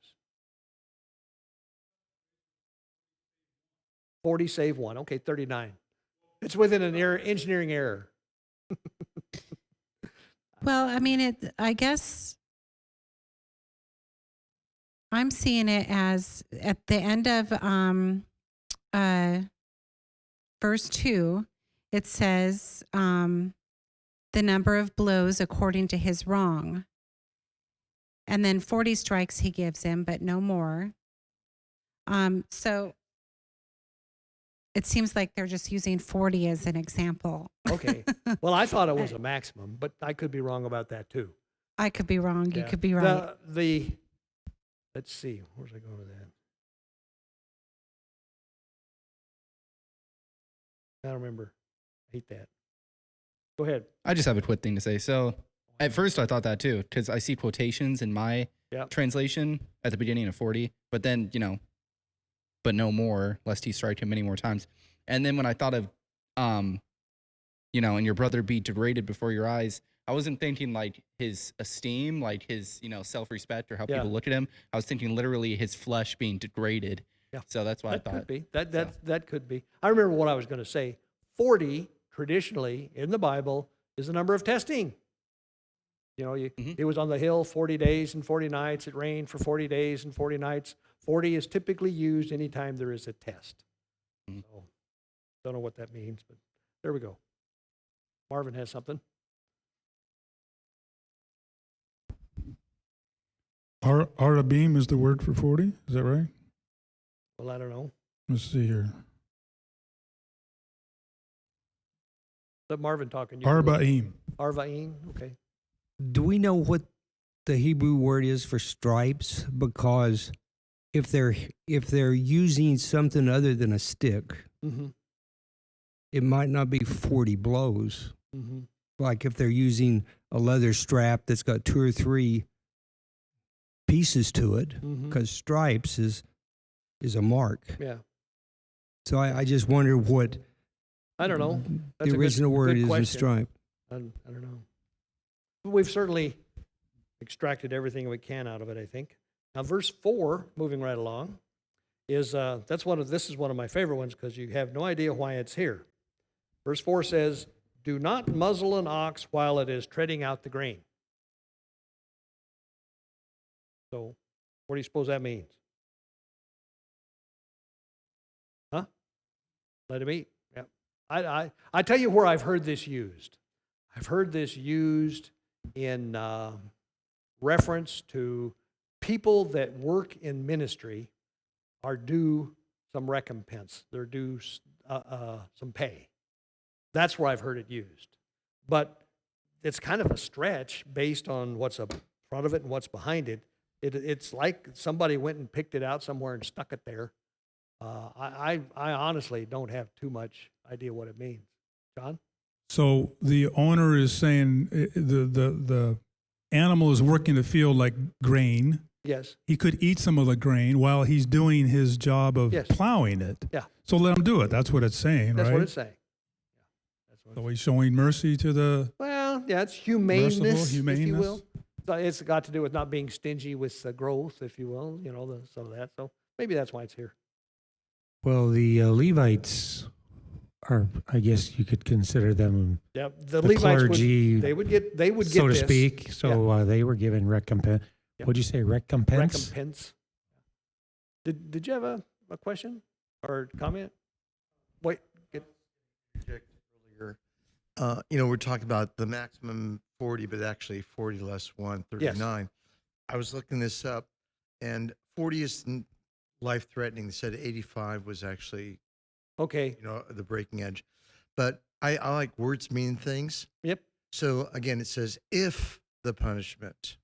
40 save 1. Okay, 39. It's within an engineering error. well, I mean, I guess I'm seeing it as at the end of verse 2, it says the number of blows according to his wrong. And then 40 strikes he gives him, but no more. So it seems like they're just using 40 as an example. Okay. Well, I thought it was a maximum, but I could be wrong about that too. I could be wrong. You Yeah. could be right. Let's see, where's I going with that? I don't remember. I hate that. Go ahead. I just have a quick thing to say. So at first I thought that too, because I see quotations in my Yep. translation at the beginning of 40, but then, but no more, lest he strike him many more times. And then when I thought of, and your brother be degraded before your eyes, I wasn't thinking like his esteem, like his, self-respect or how Yeah. people look at him. I was thinking literally his flesh being degraded. Yeah. So that's why That I thought. could be. That could be. I remember what I was going to say. 40 traditionally in the Bible is the number of testing. It was on the hill 40 days and 40 nights. It rained for 40 days and 40 nights. 40 is typically used anytime there is a test. Mhm. So, don't know what that means, but there we go. Marvin has something. Arabim is the word for 40. Is that right? Well, I don't know. Let's see here. Let Marvin talking. Arbaim. Arvaim. Okay. Do we know what the Hebrew word is for stripes? Because if they're using something other than a stick, Mm-hmm. it might not be 40 blows. Mm-hmm. Like if they're using a leather strap that's got 2 or 3 pieces to it, Mm-hmm. because stripes is a mark. Yeah. So I just wonder what I don't know. That's a the good- original word good is in question. stripe. I don't know. We've certainly extracted everything we can out of it, I think. Now, verse 4, moving right along, is this is one of my favorite ones because you have no idea why it's here. Verse 4 says, "Do not muzzle an ox while it is treading out the grain." So, what do you suppose that means? Huh? Let him eat. Yeah. I tell you where I've heard this used. I've heard this used in reference to people that work in ministry are due some recompense. They're due some pay. That's where I've heard it used. But it's kind of a stretch based on what's up front of it and what's behind it. It's like somebody went and picked it out somewhere and stuck it there. I honestly don't have too much idea what it means. John? So the owner is saying the animal is working the field like grain. Yes. He could eat some of the grain while he's doing his job of Yes. plowing it. Yeah. So let him do it. That's what it's saying, That's right? what it's saying. Yeah, that's what So he's showing mercy to the. Well, yeah, it's humaneness, if you humaneness. will. So it's got to do with not being stingy with growth, if you will, some of that. So maybe that's why it's here. Well, the Levites are, I guess you could consider them Yeah, the the Levites clergy, they would get so to this speak. So they were given recompense. Yeah. What'd you say, recompense? recompense. Did you have a question or comment? Wait, Interject earlier. We're talking about the maximum 40, but actually 40 less 1, 39. I was looking this up, and 40 isn't life-threatening. They said 85 was actually, okay. the breaking edge. But I like words mean things. Yep. So again, it says, if the punishment,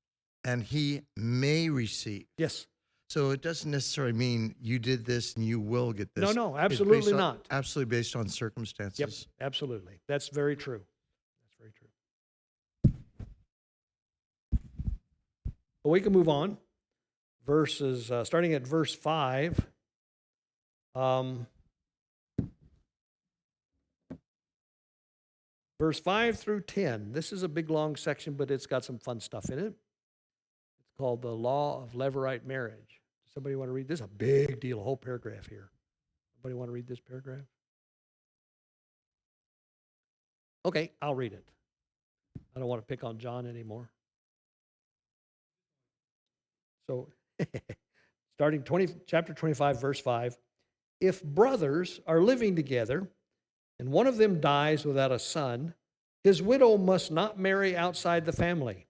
and he may receive. Yes. So it doesn't necessarily mean you did this and you will get this. No, It's absolutely based on- not. Absolutely based on circumstances. Yep, absolutely. That's very true. That's very true. Well, we can move on. Verses, starting at verse 5. Verse 5 through 10. This is a big, long section, but it's got some fun stuff in it. It's called the Law of Levirate Marriage. Somebody want to read this? A big deal, a whole paragraph here. Somebody want to read this paragraph? Okay, I'll read it. I don't want to pick on John anymore. So, starting chapter 25, verse 5. If brothers are living together, and one of them dies without a son, his widow must not marry outside the family.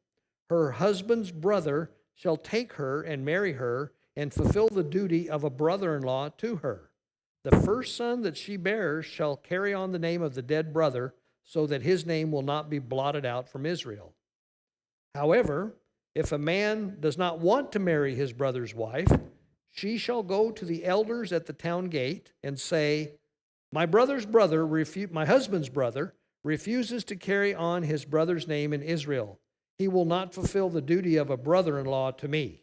Her husband's brother shall take her and marry her and fulfill the duty of a brother-in-law to her. The first son that she bears shall carry on the name of the dead brother, so that his name will not be blotted out from Israel. However, if a man does not want to marry his brother's wife, she shall go to the elders at the town gate and say, my husband's brother refuses to carry on his brother's name in Israel. He will not fulfill the duty of a brother-in-law to me.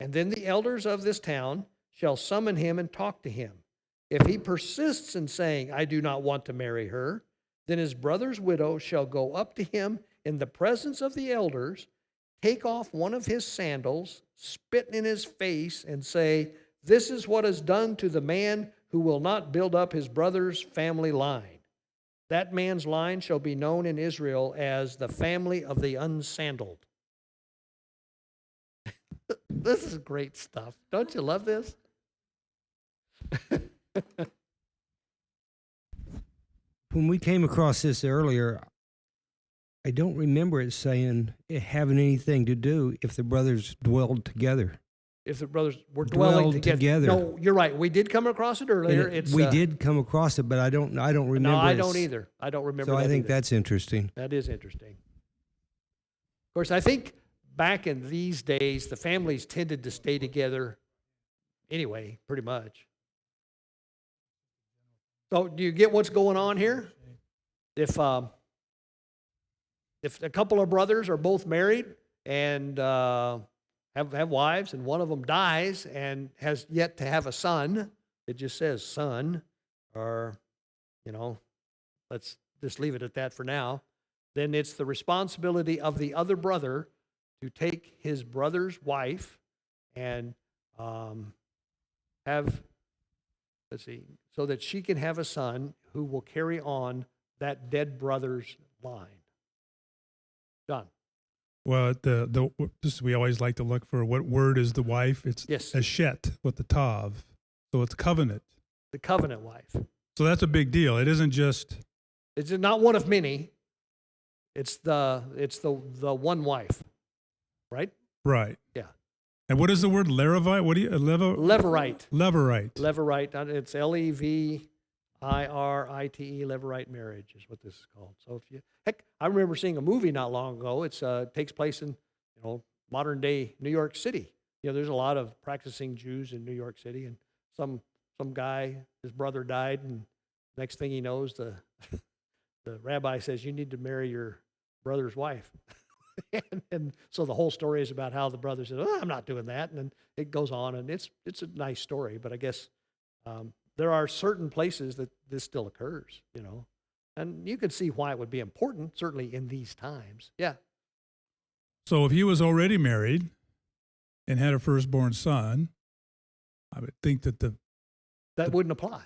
And then the elders of this town shall summon him and talk to him. If he persists in saying, I do not want to marry her, then his brother's widow shall go up to him in the presence of the elders, take off one of his sandals, spit in his face, and say, this is what is done to the man who will not build up his brother's family line. That man's line shall be known in Israel as the family of the unsandaled. This is great stuff. Don't you love this? When we came across this earlier, I don't remember it saying it having anything to do if the brothers dwelled together. If the brothers were dwelling Dwelled together. No, you're right. We did come across it earlier. We did come across it, but I don't remember. No, I it. don't either. I don't remember. So that I think either. that's interesting. That is interesting. Of course, I think back in these days, the families tended to stay together anyway, pretty much. So do you get what's going on here? If a couple of brothers are both married and have wives, and one of them dies and has yet to have a son, it just says son, or, let's just leave it at that for now, then it's the responsibility of the other brother to take his brother's wife and so that she can have a son who will carry on that dead brother's line. John. Well, we always like to look for what word is the wife. It's Yes. eshet with the tav, so it's covenant. The covenant wife. So that's a big deal. It isn't just It's not one of many. It's the one wife, right? right. Yeah. And what is the word Levirate? What do you Levirate. Levirate. Levirate. It's Levirite, Levirate marriage is what this is called. So I remember seeing a movie not long ago. It takes place in modern day New York City. There's a lot of practicing Jews in New York City, and some guy, his brother died, and next thing he knows, the rabbi says, you need to marry your brother's wife. and so the whole story is about how the brother says, oh, I'm not doing that. And then it goes on, and it's a nice story. But I guess there are certain places that this still occurs, and you can see why it would be important, certainly in these times. Yeah. So if he was already married and had a firstborn son, I would think that that wouldn't apply.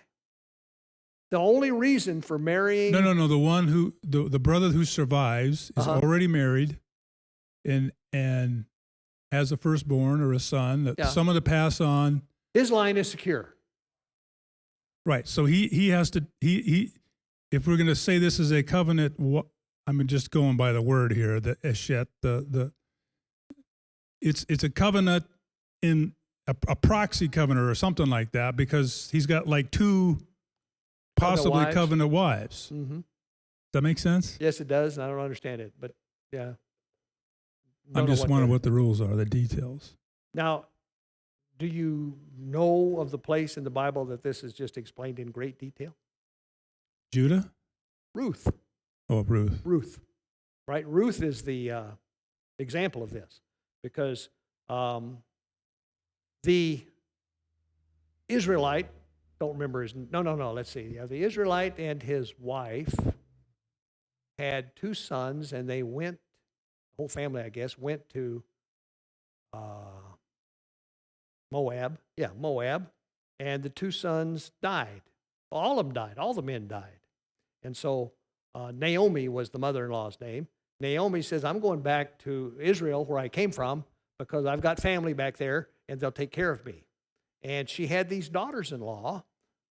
The only reason for marrying no, the one who the brother who survives is already married and has a firstborn or a son that someone to pass on. His line is secure. Right. So he has to he if we're going to say this is a covenant, I'm just going by the word here, the eshet, it's a covenant in a proxy covenant or something like that, because he's got like two possibly covenant wives. Mm-hmm. Does that make sense? Yes, it does. And I don't understand it, but yeah. I'm just wondering what the rules are, the details. Now, do you know of the place in the Bible that this is just explained in great detail? Judah? Ruth. Oh, Ruth. Ruth, right? Ruth is the example of this, because the Israelite, don't remember his, no, let's see. Yeah, the Israelite and his wife had two sons, and they went, the whole family, I guess, went to Moab. Yeah, Moab. And the two sons died. All of them died. All the men died. And so Naomi was the mother-in-law's name. Naomi says, I'm going back to Israel, where I came from, because I've got family back there, and they'll take care of me. And she had these daughters-in-law.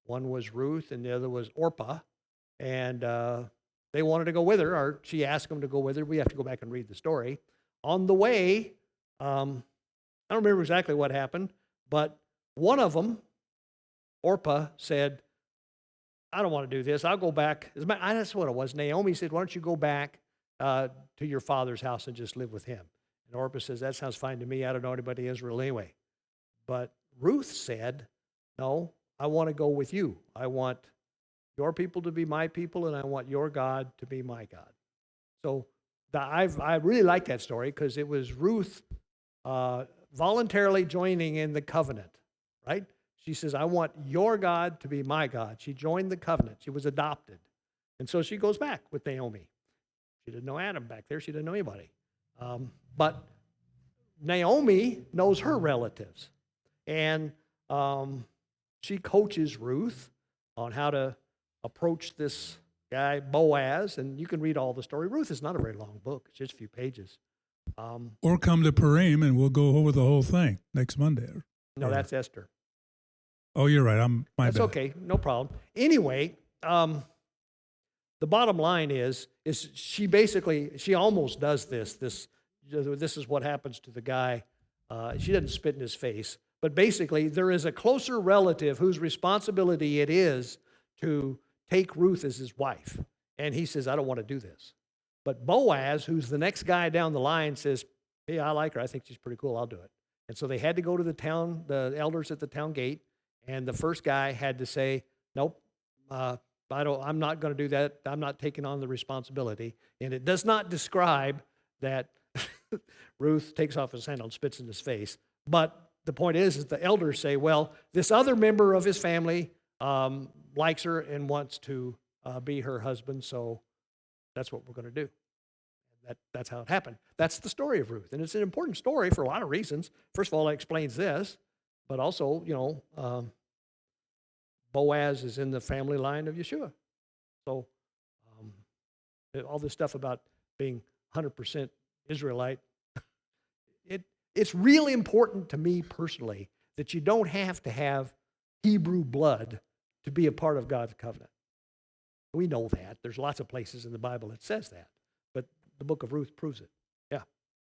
One was Ruth, and the other was Orpah. And they wanted to go with her, or she asked them to go with her. We have to go back and read the story. On the way, I don't remember exactly what happened, but one of them, Orpah, said, I don't want to do this. I'll go back. That's what it was. Naomi said, why don't you go back to your father's house and just live with him? And Orpah says, that sounds fine to me. I don't know anybody in Israel anyway. But Ruth said, no, I want to go with you. I want your people to be my people, and I want your God to be my God. So I really like that story, because it was Ruth voluntarily joining in the covenant, right? She says, I want your God to be my God. She joined the covenant. She was adopted. And so she goes back with Naomi. She didn't know Adam back there. She didn't know anybody. But Naomi knows her relatives. And she coaches Ruth on how to approach this guy, Boaz. And you can read all the story. Ruth is not a very long book. It's just a few pages. Or come to Purim, and we'll go over the whole thing next Monday. No, that's Esther. Oh, you're right. That's bad. Okay, no problem. Anyway, the bottom line is she almost does this. This is what happens to the guy. She doesn't spit in his face, but basically there is a closer relative whose responsibility it is to take Ruth as his wife, and he says, I don't want to do this. But Boaz, who's the next guy down the line, says, hey, I like her. I think she's pretty cool. I'll do it. And so they had to go to the elders at the town gate. And the first guy had to say, nope, I'm not going to do that. I'm not taking on the responsibility. And it does not describe that Ruth takes off his sandal and spits in his face. But the point is the elders say, well, this other member of his family likes her and wants to be her husband, so that's what we're going to do. That's how it happened. That's the story of Ruth. And it's an important story for a lot of reasons. First of all, it explains this, but also, Boaz is in the family line of Yeshua. So all this stuff about being 100% Israelite, it's really important to me personally that you don't have to have Hebrew blood to be a part of God's covenant. We know that. There's lots of places in the Bible that says that, but the book of Ruth proves it. Yeah.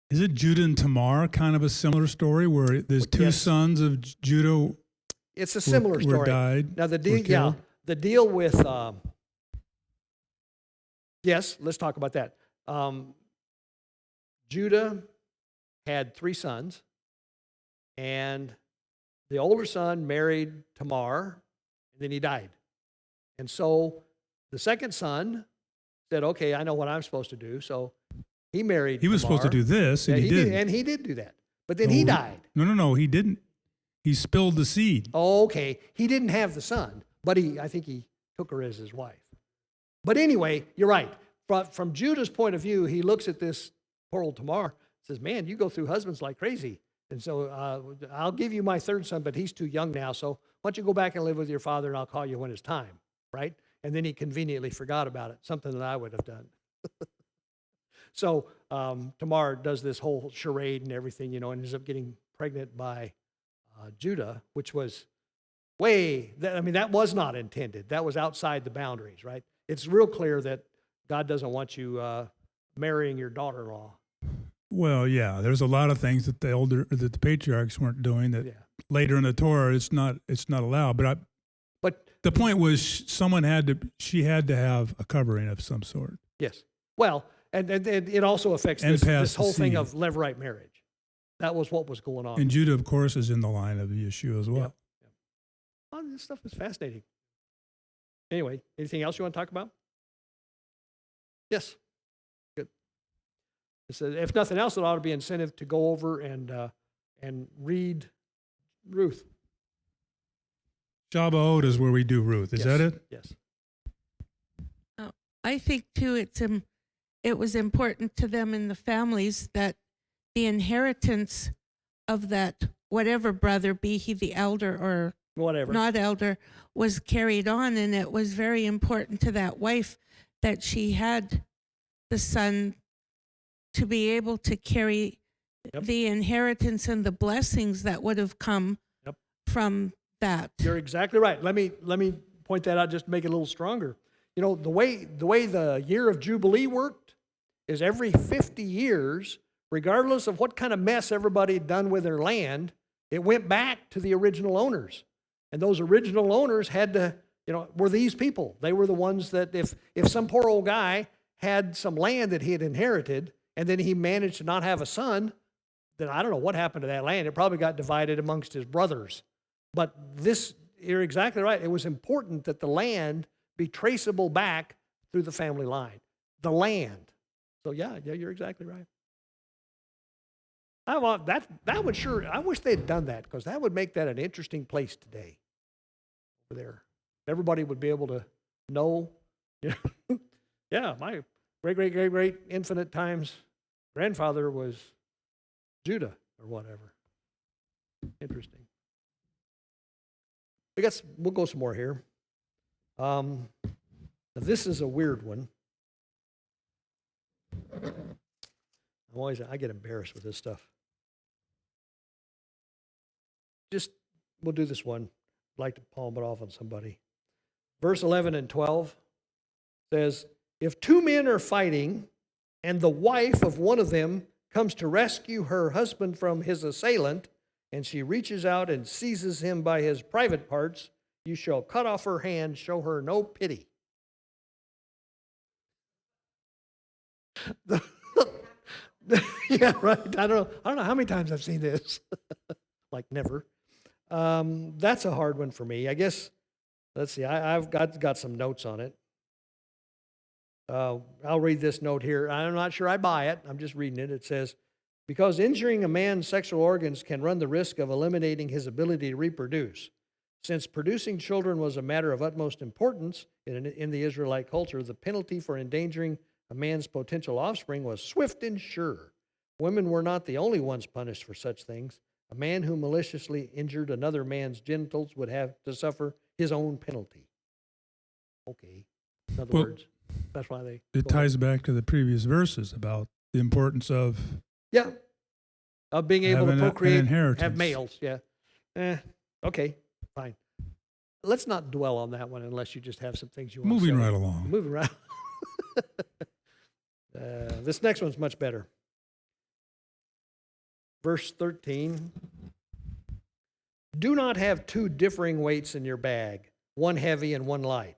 Is it Judah and Tamar kind of a similar story where there's two Yes. sons of Judah It's a similar story. were died? Now the were deal, killed? the deal with yes, let's talk about that. Judah had 3 sons, and the older son married Tamar, and then he died. And so the second son said, "Okay, I know what I'm supposed to do." So he married. He was supposed to Tamar. do this, and Yeah, he did, didn't. and he did do that. But then No, he died. No, he didn't. He spilled the seed. Oh, okay, he didn't have the son, but I think he took her as his wife. But anyway, you're right. From Judah's point of view, he looks at this poor old Tamar, says, "Man, you go through husbands like crazy. And so I'll give you my third son, but he's too young now. So why don't you go back and live with your father, and I'll call you when it's time," right? And then he conveniently forgot about it, something that I would have done. So Tamar does this whole charade and everything, and ends up getting pregnant by Judah, which was that was not intended. That was outside the boundaries, right? It's real clear that God doesn't want you marrying your daughter-in-law. Well, yeah, there's a lot of things that the patriarchs weren't doing that Yeah. later in the Torah it's not allowed. But the point was she had to have a covering of some sort. Yes. Well, and it also affects And this pass the whole thing seed. of levirate marriage. That was what was going on. And Judah, of course, is in the line of Yeshua as well. Oh, this stuff is fascinating. Anyway, anything else you want to talk about? Yes. Good. So if nothing else, it ought to be incentive to go over and read Ruth. Shabbat is where we do Ruth. Is that it? Yes. I think too it was important to them in the families that the inheritance of that whatever brother, be he the elder or Whatever. not elder, was carried on, and it was very important to that wife that she had the son to be able to carry Yep. the inheritance and the blessings that would have come Yep. from that. You're exactly right. Let me point that out just to make it a little stronger. The way the year of Jubilee worked is every 50 years, regardless of what kind of mess everybody had done with their land, it went back to the original owners. And those original owners had to, were these people. They were the ones that if some poor old guy had some land that he had inherited and then he managed to not have a son, then I don't know what happened to that land. It probably got divided amongst his brothers. But you're exactly right. It was important that the land be traceable back through the family line. The land. So yeah, you're exactly right. That would sure. I wish they'd done that, because that would make that an interesting place today. Over there, everybody would be able to know. Yeah, my great infinite times grandfather was Judah or whatever. Interesting. We'll go some more here. Now this is a weird one. I get embarrassed with this stuff. We'll do this one. I'd like to palm it off on somebody. Verse 11 and 12 says, "If 2 men are fighting, and the wife of one of them comes to rescue her husband from his assailant, and she reaches out and seizes him by his private parts, you shall cut off her hand, show her no pity." Yeah, right. I don't know how many times I've seen this. Like never. That's a hard one for me. I guess, let's see, I've got some notes on it. I'll read this note here. I'm not sure I buy it. I'm just reading it. It says, "Because injuring a man's sexual organs can run the risk of eliminating his ability to reproduce. Since producing children was a matter of utmost importance in the Israelite culture, the penalty for endangering a man's potential offspring was swift and sure. Women were not the only ones punished for such things. A man who maliciously injured another man's genitals would have to suffer his own penalty." Okay. In other words, that's why they... It ties back to the previous verses about the importance of Yeah. Of being able to having an procreate, inheritance. have males, yeah. Okay, fine. let's not dwell on that one unless you just have some things you want Moving to say. right along. Moving right. This next one's much better. Verse 13. Do not have two differing weights in your bag, one heavy and one light.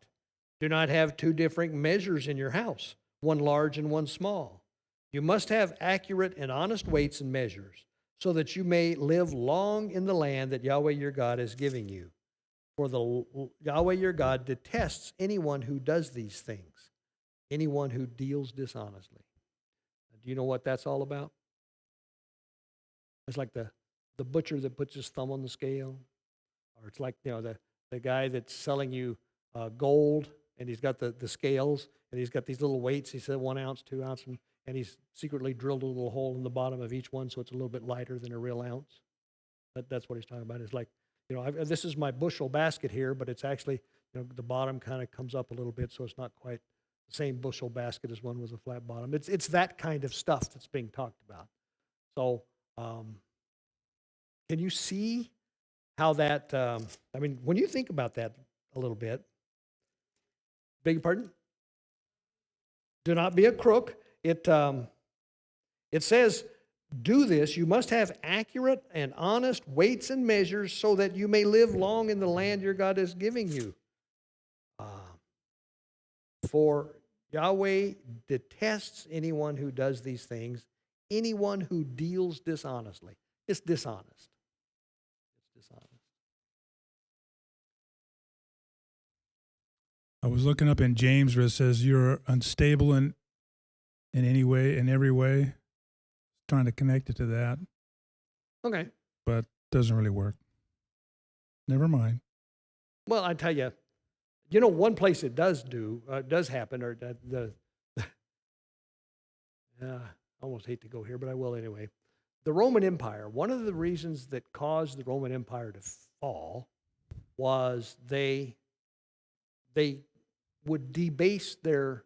Do not have two different measures in your house, one large and one small. You must have accurate and honest weights and measures, so that you may live long in the land that Yahweh your God is giving you. For the Yahweh your God detests anyone who does these things, anyone who deals dishonestly. Do you know what that's all about? It's like the butcher that puts his thumb on the scale, or it's like, you know, the guy that's selling you gold, and he's got the scales, and he's got these little weights. He said 1 ounce, 2 ounce, and he's secretly drilled a little hole in the bottom of each one, so it's a little bit lighter than a real ounce. That's what he's talking about. It's like, you know, this is my bushel basket here, but it's actually, you know, the bottom kind of comes up a little bit, so it's not quite the same bushel basket as one with a flat bottom. It's that kind of stuff that's being talked about. So, can you see how that, I mean, when you think about that a little bit, beg your pardon? Do not be a crook. It says, do this. You must have accurate and honest weights and measures so that you may live long in the land your God is giving you. For Yahweh detests anyone who does these things, anyone who deals dishonestly. It's dishonest. It's dishonest. I was looking up in James where it says you're unstable in any way, in every way. Trying to connect it to that, Okay. but doesn't really work. Never mind. Well, I tell you, you know, one place it does happen, or I almost hate to go here, but I will anyway. The Roman Empire, one of the reasons that caused the Roman Empire to fall was they would debase their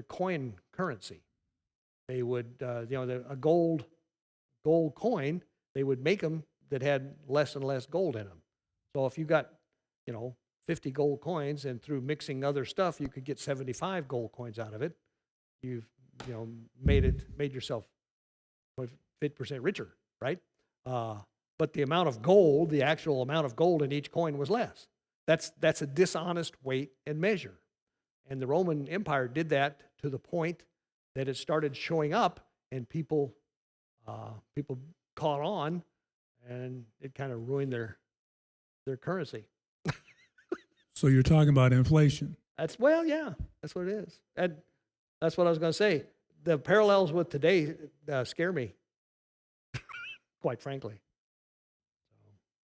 coin currency. They would, a gold coin, they would make them that had less and less gold in them. So if you got, 50 gold coins, and through mixing other stuff, you could get 75 gold coins out of it, you've, made yourself 50% richer, right? But the amount of gold, the actual amount of gold in each coin was less. That's a dishonest weight and measure. And the Roman Empire did that to the point that it started showing up, and people caught on, and it kind of ruined their currency. So you're talking about inflation. That's what it is. And that's what I was going to say. The parallels with today scare me, quite frankly.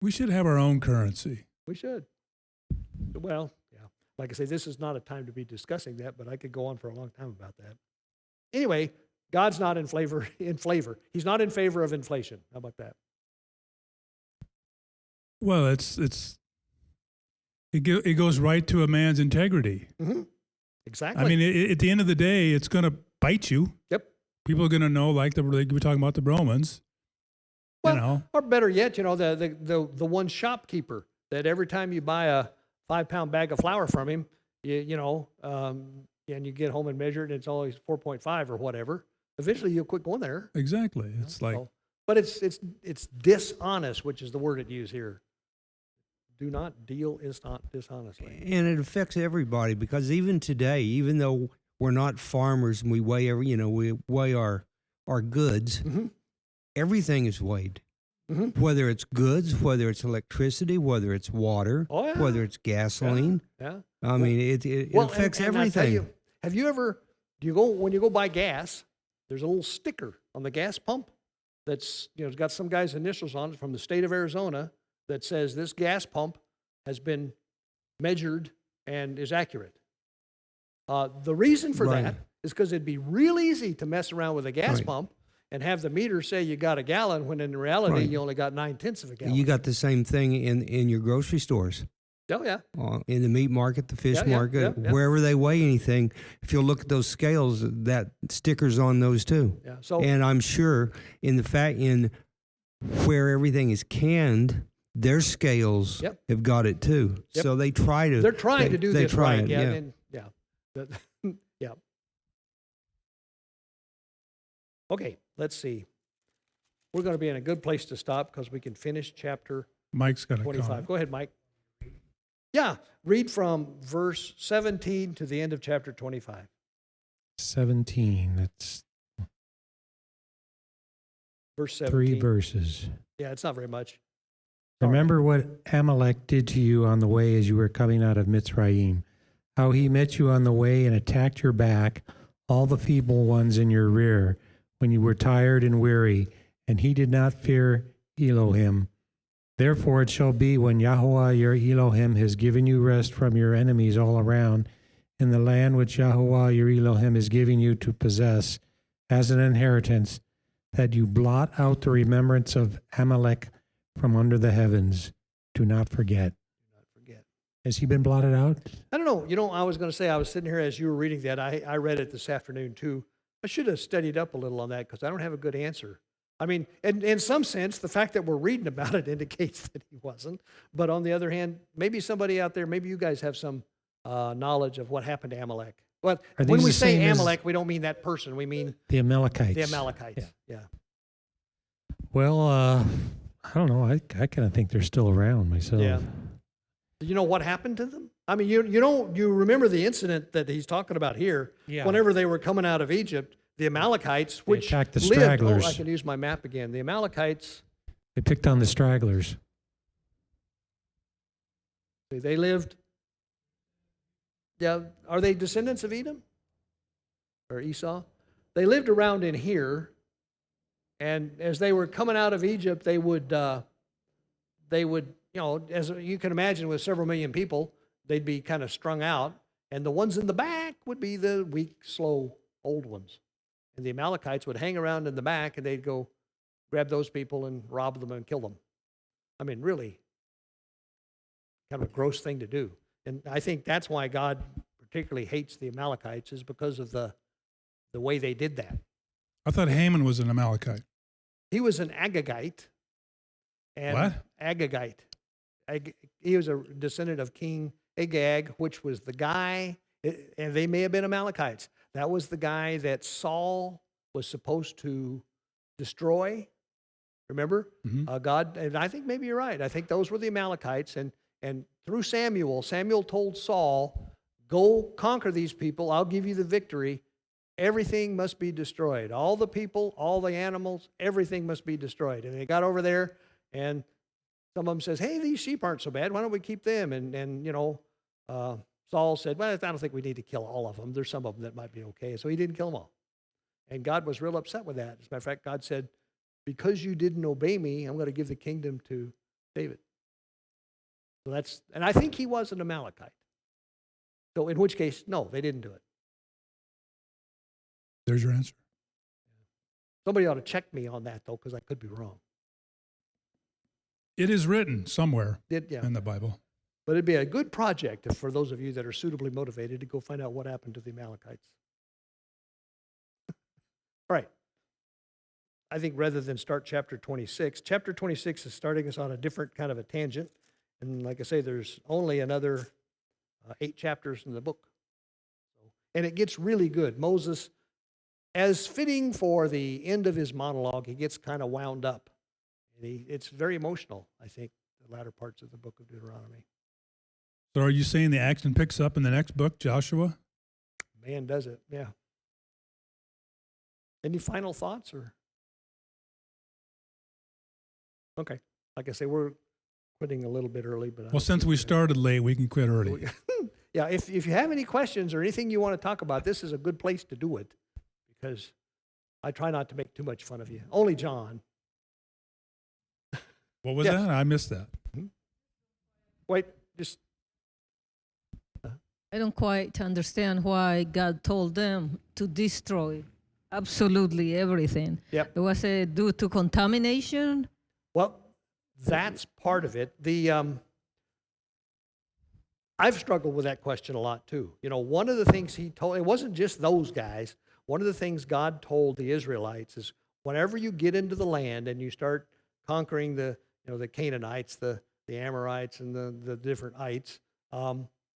We should have our own currency. We should. Well, yeah. Like I say, this is not a time to be discussing that, but I could go on for a long time about that. Anyway, God's not in flavor. He's not in favor of inflation. How about that? Well, it goes right to a man's integrity. Mm-hmm. Exactly. I mean, at the end of the day, it's going to bite you. Yep. People are going to know, like we're talking about the Romans. Well, or better yet, the one shopkeeper that every time you buy a 5-pound bag of flour from him, and you get home and measure it, and it's always 4.5 or whatever. Eventually, you'll quit going there. Exactly. It's like, but it's dishonest, which is the word it used here. Do not deal dishonestly. And it affects everybody, because even today, even though we're not farmers and we weigh our goods, Mm-hmm. everything is weighed. Mm-hmm. Whether it's goods, whether it's electricity, whether it's water, whether it's gasoline. Yeah. I mean, it affects and everything. I tell you, have you ever, when you go buy gas, there's a little sticker on the gas pump that's, it's got some guy's initials on it from the state of Arizona that says this gas pump has been measured and is accurate. The reason for that is because it'd be real easy to mess around with a gas pump and have the meter say you got a gallon when in reality you only got 9/10 of a gallon. You got the same thing in your grocery stores. Oh, yeah. In the meat market, the fish market, wherever they weigh anything, if you'll look at those scales, that sticker's on those too. Yeah. So, and I'm sure in where everything is canned, their scales Yep. have got it too. Yep. So they try to. They're trying to do they this try right. it, Yeah. yeah. And, yeah. But- yeah. Okay, let's see. We're going to be in a good place to stop because we can finish chapter Mike's got a 25. comment. Go ahead, Mike. Yeah, read from verse 17 to the end of chapter 25. 17. That's Verse 17. 3 verses. Yeah, it's not very much. Remember what Amalek did to you on the way as you were coming out of Mitzrayim, how he met you on the way and attacked your back, all the feeble ones in your rear, when you were tired and weary, and he did not fear Elohim. Therefore it shall be when Yahweh your Elohim has given you rest from your enemies all around, in the land which Yahweh your Elohim is giving you to possess as an inheritance, that you blot out the remembrance of Amalek from under the heavens. Do not forget. Forget. Has he been blotted out? I don't know. You know, I was going to say, I was sitting here as you were reading that. I read it this afternoon too. I should have studied up a little on that because I don't have a good answer. I mean, in some sense, the fact that we're reading about it indicates that he wasn't. But on the other hand, maybe somebody out there, maybe you guys have some knowledge of what happened to Amalek. But Are when these we the say same as Amalek, we don't mean that person. We mean the Amalekites? the Amalekites. Yeah. Well, I don't know. I kind of think they're still around myself. Yeah. You know what happened to them? I mean, you remember the incident that he's talking about here. Yeah. Whenever they were coming out of Egypt, the Amalekites, which attacked the lived, stragglers. I can use my map again. The Amalekites, They picked on the stragglers. they lived. Yeah, are they descendants of Edom or Esau? They lived around in here, and as they were coming out of Egypt, they would, as you can imagine, with several million people, they'd be kind of strung out, and the ones in the back would be the weak, slow, old ones, and the Amalekites would hang around in the back, and they'd go grab those people and rob them and kill them. I mean, really, kind of a gross thing to do. And I think that's why God particularly hates the Amalekites, is because of the way they did that. I thought Haman was an Amalekite. He was an Agagite. And What? Agagite. He was a descendant of King Agag, which was the guy, and they may have been Amalekites. That was the guy that Saul was supposed to destroy. Remember? Mhm. God, and I think maybe you're right. I think those were the Amalekites. And through Samuel told Saul, go conquer these people. I'll give you the victory. Everything must be destroyed. All the people, all the animals, everything must be destroyed. And they got over there, and some of them says, hey, these sheep aren't so bad. Why don't we keep them? And Saul said, well, I don't think we need to kill all of them. There's some of them that might be okay. So he didn't kill them all. And God was real upset with that. As a matter of fact, God said, because you didn't obey me, I'm going to give the kingdom to David. So and I think he was an Amalekite. So in which case, no, they didn't do it. There's your answer. Somebody ought to check me on that, though, because I could be wrong. It is written somewhere Yeah. in the Bible. But it'd be a good project for those of you that are suitably motivated to go find out what happened to the Amalekites. All right. I think rather than start chapter 26 is starting us on a different kind of a tangent. And like I say, there's only another 8 chapters in the book. And it gets really good. Moses, as fitting for the end of his monologue, he gets kind of wound up. And it's very emotional, I think, the latter parts of the book of Deuteronomy. So are you saying the action picks up in the next book, Joshua? Man, does it, yeah. Any final thoughts? Or okay, like I say, we're quitting a little bit early, but Well, since we started late, we can quit early. yeah. If you have any questions or anything you want to talk about, this is a good place to do it, because I try not to make too much fun of you. Only John. What was Yes. that? I missed that. Wait, just I don't quite understand why God told them to destroy absolutely everything. Yep. It was due to contamination. well, that's part of it. I've struggled with that question a lot too. You know, one of the things he told, it wasn't just those guys. One of the things God told the Israelites is, whenever you get into the land and you start conquering the Canaanites, the the Amorites and the different ites.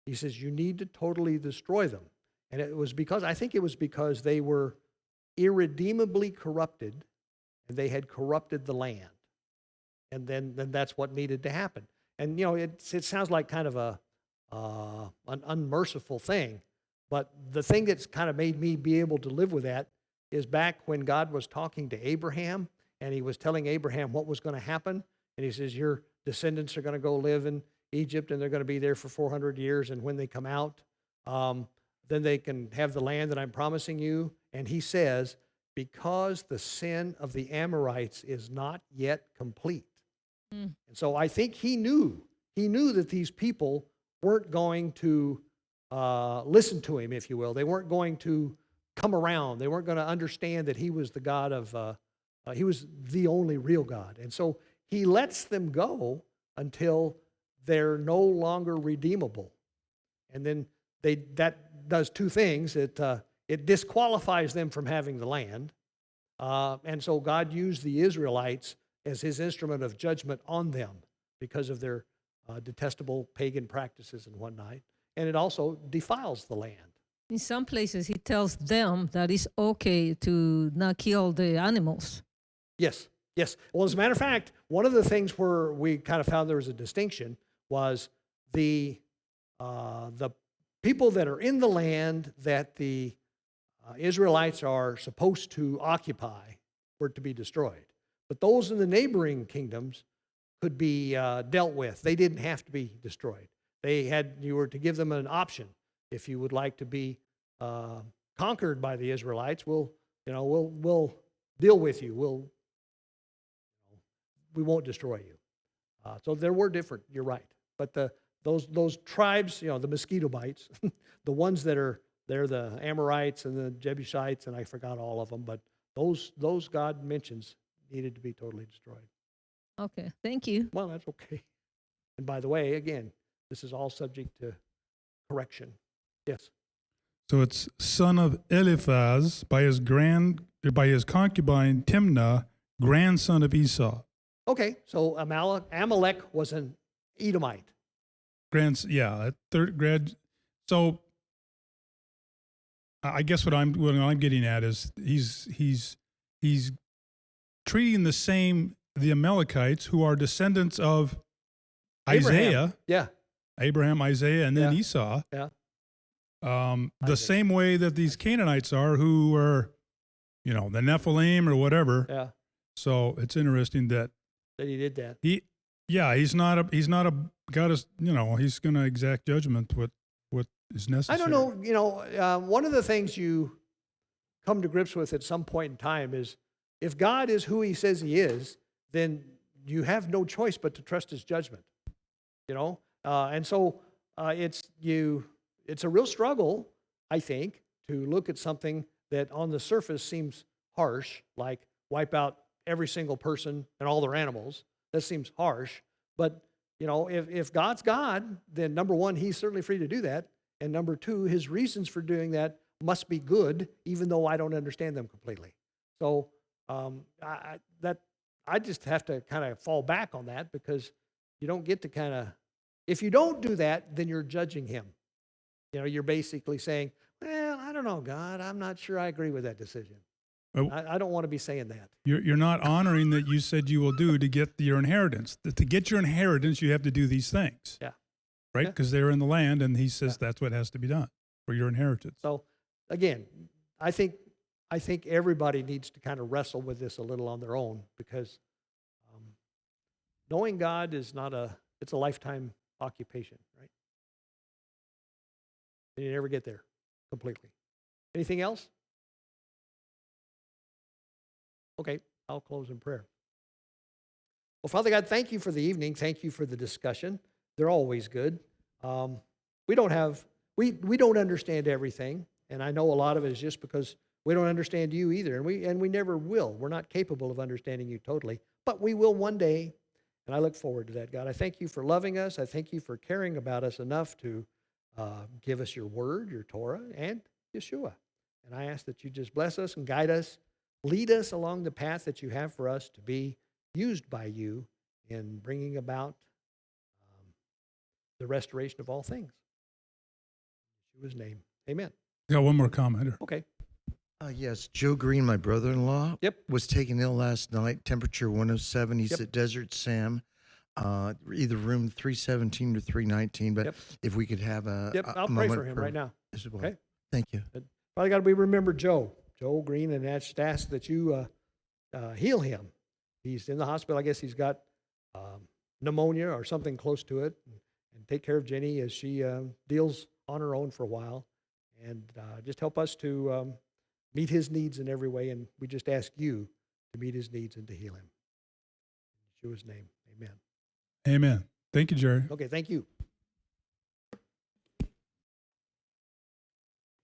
He says, you need to totally destroy them. And it was because, I think it was because they were irredeemably corrupted, and they had corrupted the land. And then that's what needed to happen. And, you know, it sounds like kind of an unmerciful thing, but the thing that's kind of made me be able to live with that is back when God was talking to Abraham, and he was telling Abraham what was going to happen. And he says, your descendants are going to go live in Egypt, and they're going to be there for 400 years. And when they come out, then they can have the land that I'm promising you. And he says, because the sin of the Amorites is not yet complete. And so I think he knew that these people weren't going to listen to him, if you will. They weren't going to come around. They weren't going to understand that he was the God of, he was the only real God. And so he lets them go until they're no longer redeemable. And then that does two things. It disqualifies them from having the land. And so God used the Israelites as his instrument of judgment on them because of their detestable pagan practices and whatnot. And it also defiles the land. In some places, he tells them that it's okay to not kill the animals. Yes, yes. Well, as a matter of fact, one of the things where we kind of found there was a distinction was the people that are in the land that the Israelites are supposed to occupy were to be destroyed. But those in the neighboring kingdoms could be dealt with. They didn't have to be destroyed. You were to give them an option. If you would like to be conquered by the Israelites, we'll deal with you. We won't destroy you. So there were different. You're right. But those tribes, the mosquito bites, the ones they're the Amorites and the Jebusites, and I forgot all of them. But those God mentions needed to be totally destroyed. Okay, thank you. Well, that's okay. And by the way, again, this is all subject to correction. Yes. So it's son of Eliphaz by his concubine Timnah, grandson of Esau. Okay, so Amalek was an Edomite. Third grad. So I guess what I'm getting at is he's treating the Amalekites, who are descendants of Isaiah. Yeah. Abraham, Isaiah, and then Esau. Yeah. The same way that these Canaanites are, who are, the Nephilim or whatever. Yeah. So it's interesting that he did that. He's not a God. He's going to exact judgment what is necessary. I don't know. One of the things you come to grips with at some point in time is, if God is who he says he is, then you have no choice but to trust his judgment. And so it's a real struggle, I think, to look at something that on the surface seems harsh, like wipe out every single person and all their animals. That seems harsh. But, if God's God, then number one, he's certainly free to do that. And number two, his reasons for doing that must be good, even though I don't understand them completely. So I just have to kind of fall back on that, because you don't get to if you don't do that, then you're judging him. You're basically saying, well, I don't know, God, I'm not sure I agree with that decision. I don't want to be saying that. You're not honoring that you said you will do to get your inheritance. To get your inheritance, you have to do these things. Yeah. Right? Because they're in the land, and he says that's what has to be done for your inheritance. So, again, I think everybody needs to kind of wrestle with this a little on their own, because knowing God is it's a lifetime occupation, right? And you never get there completely. Anything else? Okay, I'll close in prayer. Well, Father God, thank you for the evening. Thank you for the discussion. They're always good. We don't understand everything, and I know a lot of it is just because we don't understand you either, and we never will. We're not capable of understanding you totally, but we will one day, and I look forward to that, God. I thank you for loving us. I thank you for caring about us enough to give us your word, your Torah, and Yeshua. And I ask that you just bless us and guide us, lead us along the path that you have for us to be used by you in bringing about the restoration of all things. In Yeshua's name, amen. Got one more comment here. Okay. Yes, Joe Green, my brother-in-law, Yep. was taken ill last night. Temperature 107. He's Yep. at Desert Sam, either room 317 or 319. But Yep. if we could have Yep, a I'll pray moment for him right now. as well. Okay. Thank you. Probably got to be remember Joe Green, and just ask that you heal him. He's in the hospital. I guess he's got pneumonia or something close to it, and take care of Jenny as she deals on her own for a while, and just help us to meet his needs in every way. And we just ask you to meet his needs and to heal him. In Yeshua's name, amen. Amen. Thank you, Jerry. Okay, thank you.